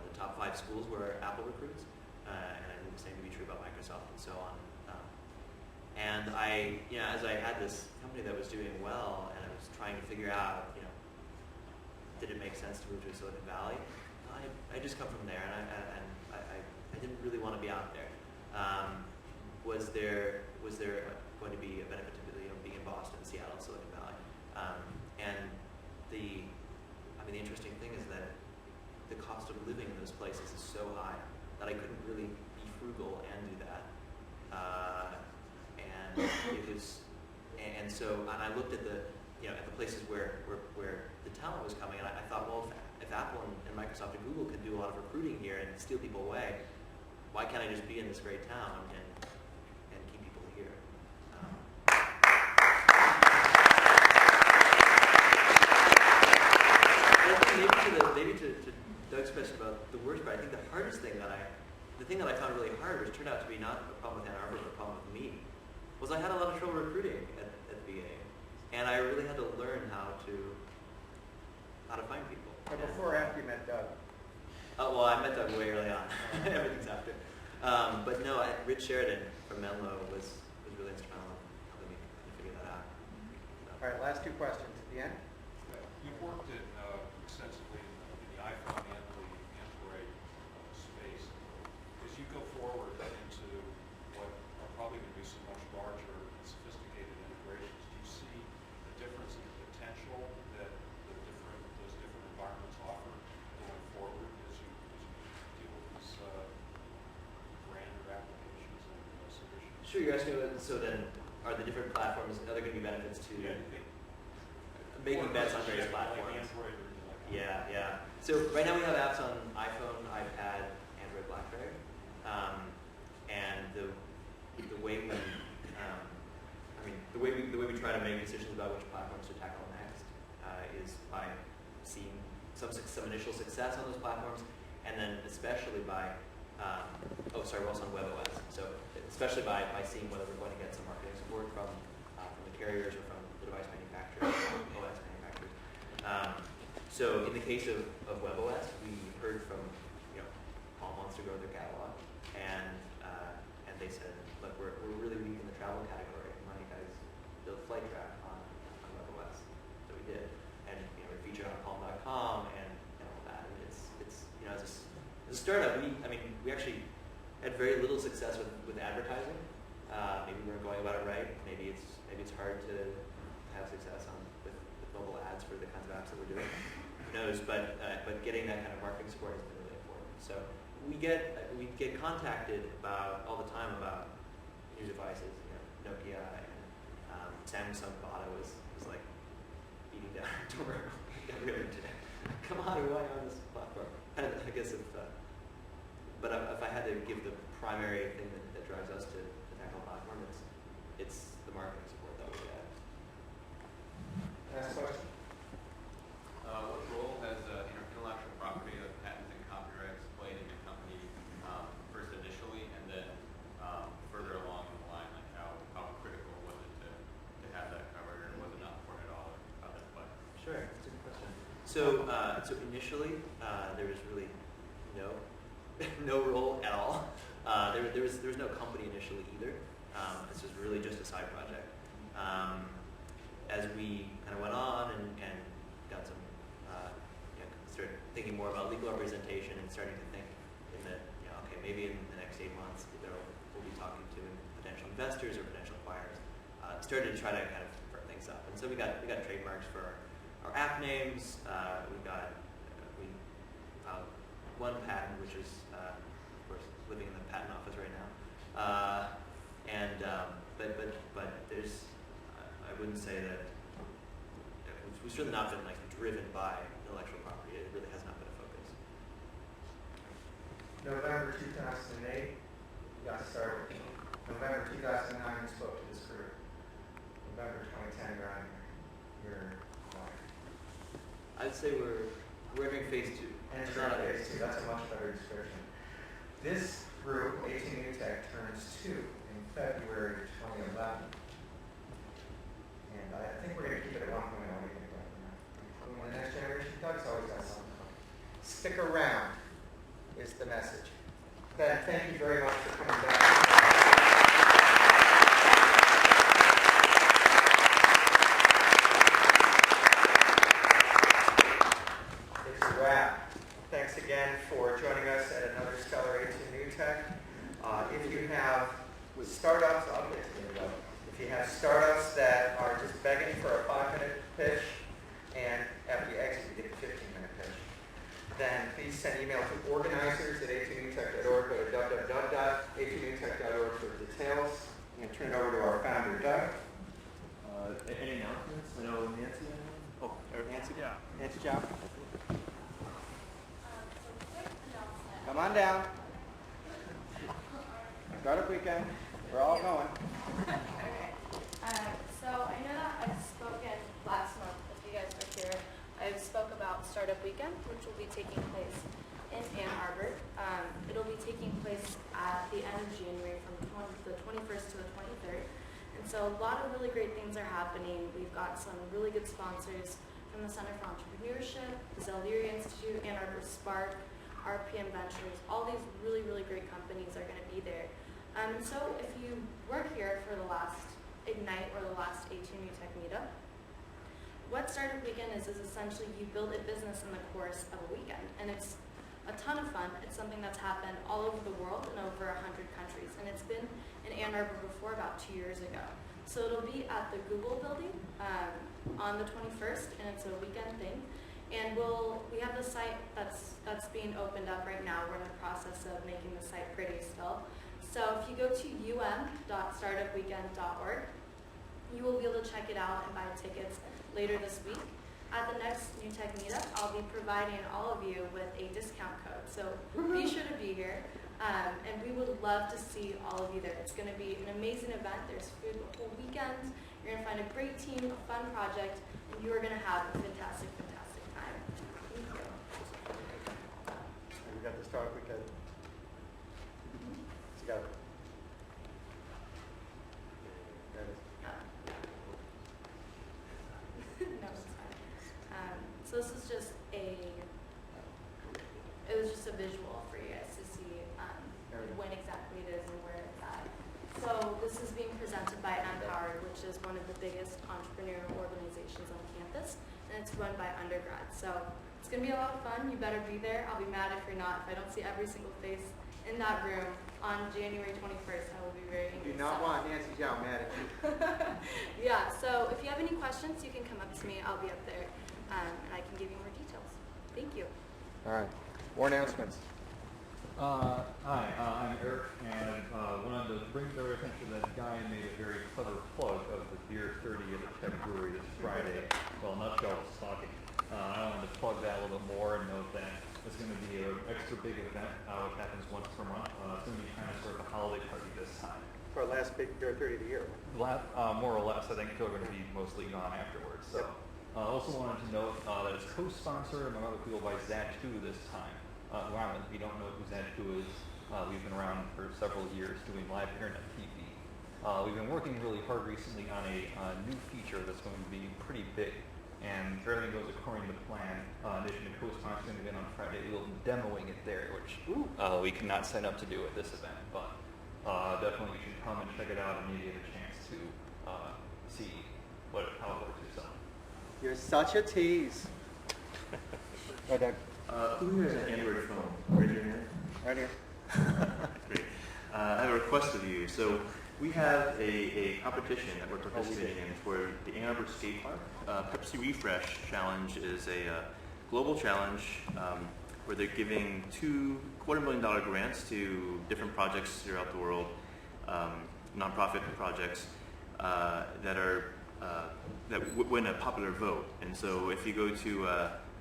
Speaker 1: the top 5 schools where Apple recruits, and I knew the same to be true about Microsoft and so on. And as I had this company that was doing well, and I was trying to figure out, did it make sense to move to Silicon Valley? I just come from there, and I didn't really want to be out there. Was there going to be a benefit to being in Boston, Seattle, Silicon Valley? And the interesting thing is that the cost of living in those places is so high that I couldn't really be frugal and do that. And I looked at the places where the talent was coming, and I thought, well, if Apple and Microsoft and Google could do a lot of recruiting here and steal people away, why can't I just be in this great town and keep people here? Maybe to Doug's question about the worst part, I think the hardest thing the thing that I found really hard, which turned out to be not a problem with Ann Arbor, but a problem with me, was I had a lot of trouble recruiting at the beginning, and I really had to learn how to find people.
Speaker 2: Before or after you met Doug?
Speaker 1: Well, I met Doug way early on. Everything's after. But no, Rich Sheridan from Menlo was really instrumental in helping me figure that out. So.
Speaker 2: All right, last 2 questions at the end.
Speaker 23: You've worked extensively in the iPhone and the Android space. As you go forward into what are probably going to be some much larger and sophisticated integrations, do you see a difference in the potential that those different environments offer going forward as you deal with these grander applications and solutions?
Speaker 1: Sure, you're asking about, so then are the different platforms, are there going to be benefits to making bets on various platforms? Yeah. So right now we have apps on iPhone, iPad, Android, BlackBerry, and the way we try to make decisions about which platforms to tackle next is by seeing some initial success on those platforms, and then especially by we're also on WebOS. So especially by seeing whether we're going to get some marketing support from the carriers or from the device manufacturers, OS manufacturers. So in the case of WebOS, we heard from Paul wants to grow their catalog, and they said, look, we're really weak in the travel category. Why don't you guys build Flightdrag on WebOS? So we did, and we featured on Palm.com and all that. And it's as a startup, we actually had very little success with advertising. Maybe we weren't going about it right. Maybe it's hard to have success with mobile ads for the kinds of apps that we're doing. Who knows? But getting that kind of marketing support has been really important. So we get contacted all the time about devices, Nokia and Samsung Bada was like beating down our door every other day. Come on, we want you on this platform. And I guess but if I had to give the primary thing that drives us to tackle a platform, it's the marketing support that we get.
Speaker 2: Next question.
Speaker 9: What role has intellectual property, like patents and copyrights, played in your company first initially, and then further along the line? Like how critical was it to have that covered, or was it not important at all? Or how that play?
Speaker 1: Sure, that's a good question. So initially there was really no role at all. There was no company initially either. This was really just a side project. As we kind of went on and got some, started thinking more about legal representation and starting to think in the, okay, maybe in the next 8 months we'll be talking to potential investors or potential acquirers. Started to try to kind of firm things up, and so we got trademarks for our app names. We filed one patent, which is of course living in the patent office right now. But there's, I wouldn't say that we've certainly not been like driven by intellectual property. It really has not been a focus.
Speaker 19: November 2008, you got started. November 2009, you spoke to this group. November 2010, you're
Speaker 1: I'd say we're entering phase 2.
Speaker 19: Entering phase 2. That's a much better description. This group, A2NewTech, turns 2 in February 2011. And I think we're going to keep it at 1.0. What do you think about that? Including the next generation, Doug's always got something. Stick around is the message. Ben, thank you very much for coming back. It's a wrap. Thanks again for joining us at another stellar A2NewTech. If you have startups, I'll get to you. If you have startups that are just begging for a 5-minute pitch, and after you exit, you get a 15-minute pitch, then please send email to organizers@a2newtech.org. Go to www.a2newtech.org for details. I'm going to turn it over to our founder, Doug.
Speaker 4: Any announcements? I know Nancy. Oh,
Speaker 19: Nancy?
Speaker 4: Yeah.
Speaker 19: Nancy Job. Come on down. Startup weekend. We're all going.
Speaker 12: Okay. So I know that I've spoken last month, if you guys were here, I spoke about Startup Weekend, which will be taking place in Ann Arbor. It'll be taking place at the end of January from the 21st to the 23rd. And so a lot of really great things are happening. We've got some really good sponsors from the Center for Entrepreneurship, the Zelleri Institute, Ann Arbor Spark, RPM Ventures. All these really, really great companies are going to be there. And so if you were here for the last Ignite or the last A2NewTech meetup, what Startup Weekend is essentially you build a business in the course of a weekend. And it's a ton of fun. It's something that's happened all over the world in over 100 countries. And it's been in Ann Arbor before about 2 years ago. So it'll be at the Google building on the 21st, and it's a weekend thing. And we have the site that's being opened up right now. We're in the process of making the site pretty still. So if you go to um.startupweekend.org, you will be able to check it out and buy tickets later this week. At the next NewTech meetup, I'll be providing all of you with a discount code. So be sure to be here. And we would love to see all of you there. It's going to be an amazing event. There's food the whole weekend. You're going to find a great team, a fun project, and you are going to have a fantastic, fantastic time. Thank you.
Speaker 19: We got the Startup Weekend together.
Speaker 12: No, it's fine. So this is just it was just a visual for you guys to see when exactly it is and where it's at. So this is being presented by Empowered, which is one of the biggest entrepreneur organizations on campus, and it's run by undergrads. So it's going to be a lot of fun. You better be there. I'll be mad if you're not. If I don't see every single face in that room on January 21st, I will be very angry.
Speaker 19: Do not want Nancy Zhao mad at you.
Speaker 12: Yeah, so if you have any questions, you can come up to me. I'll be up there, and I can give you more details. Thank you.
Speaker 19: All right. More announcements.
Speaker 6: Hi, I'm Eric, and wanted to bring to your attention that Guy made a very clever plug of the Beer 30 at the Tech Brewery this Friday. Well, Nutshell was talking. I wanted to plug that a little bit more and note that it's going to be an extra big event, which happens once per month. It's going to be kind of sort of a holiday party this time.
Speaker 2: For our last big Beer 30 of the year.
Speaker 6: More or less, I think people are going to be mostly gone afterwards. So, also wanted to note that it's co-sponsored among other people by Zat2 this time. If you don't know who Zat2 is, we've been around for several years doing live internet TV. We've been working really hard recently on a new feature that's going to be pretty big. And if everything goes according to plan, in addition to co-sponsoring the event on Friday, we'll be demoing it there, which we cannot sign up to do at this event. But definitely you should come and check it out and maybe get a chance to see how it works yourself.
Speaker 2: You're such a tease. Right there.
Speaker 4: Who has an Android phone? Raise your hand.
Speaker 2: Right here.
Speaker 4: Great. I have a request of you. So we have a competition that we're participating in for the Ann Arbor Skate Park. Pepsi Refresh Challenge is a global challenge where they're giving $2 $250,000 grants to different projects throughout the world, nonprofit projects that win a popular vote. And so if you go to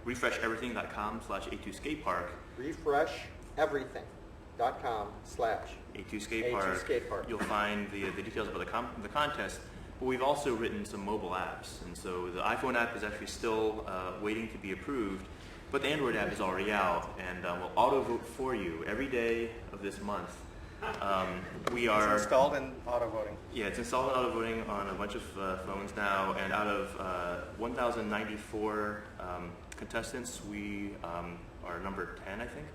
Speaker 4: refresheverything.com/A2skatepark.
Speaker 2: refresheverything.com/A2skatepark.
Speaker 4: You'll find the details about the contest. But we've also written some mobile apps. And so the iPhone app is actually still waiting to be approved, but the Android app is already out, and we'll auto vote for you every day of this month. It's
Speaker 2: installed in auto voting.
Speaker 4: Yeah, it's installed in auto voting on a bunch of phones now, and out of 1,094 contestants, we are number 10, I think.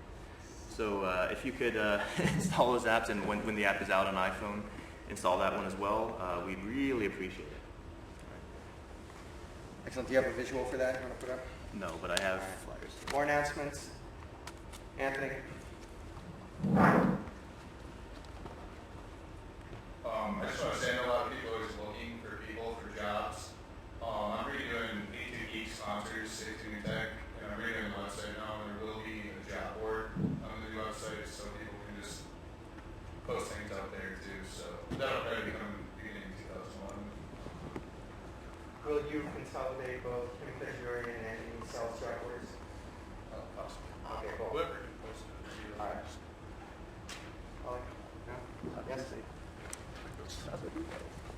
Speaker 4: So if you could install those apps, and when the app is out on iPhone, install that one as well, we'd really appreciate it.
Speaker 2: Excellent. Do you have a visual for that you want to put up?
Speaker 4: No, but I have flyers.
Speaker 2: More announcements. Anthony.
Speaker 13: I just want to say I know a lot of people are always looking for people for jobs. I'm redoing A2Geek sponsors, A2NewTech, and I'm redoing the website now, and there will be a job board on the new website so people can just post things out there too. So that'll probably become beginning 2001.
Speaker 19: Will you consolidate both configuring and any cell stragglers?
Speaker 13: Possibly.
Speaker 19: Okay, cool.
Speaker 13: Whoever can post it.
Speaker 19: All right. Ollie? No? Yes?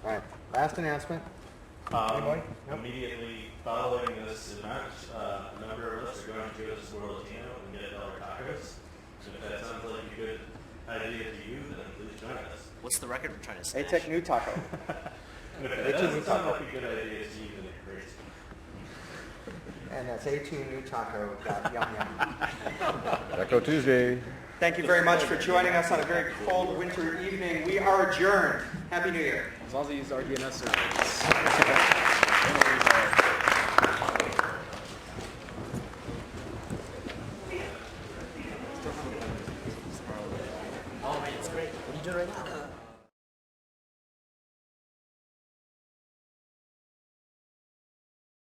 Speaker 2: All right. Last announcement.
Speaker 14: Immediately following this event, a number of us are going to give us World Latino and get dollar tacos. So if that sounds like a good idea to you, then please join us.
Speaker 10: What's the record we're trying to smash?
Speaker 2: A2 New Taco.
Speaker 14: If that doesn't sound like a good idea to you, then you're crazy.
Speaker 2: And that's A2NewTaco.yum.
Speaker 6: Taco Tuesday.
Speaker 2: Thank you very much for joining us on a very cold winter evening. We are adjourned. Happy New Year.
Speaker 11: As long as they use RDNS servers.
Speaker 10: Oh man, it's great. What are you doing right now?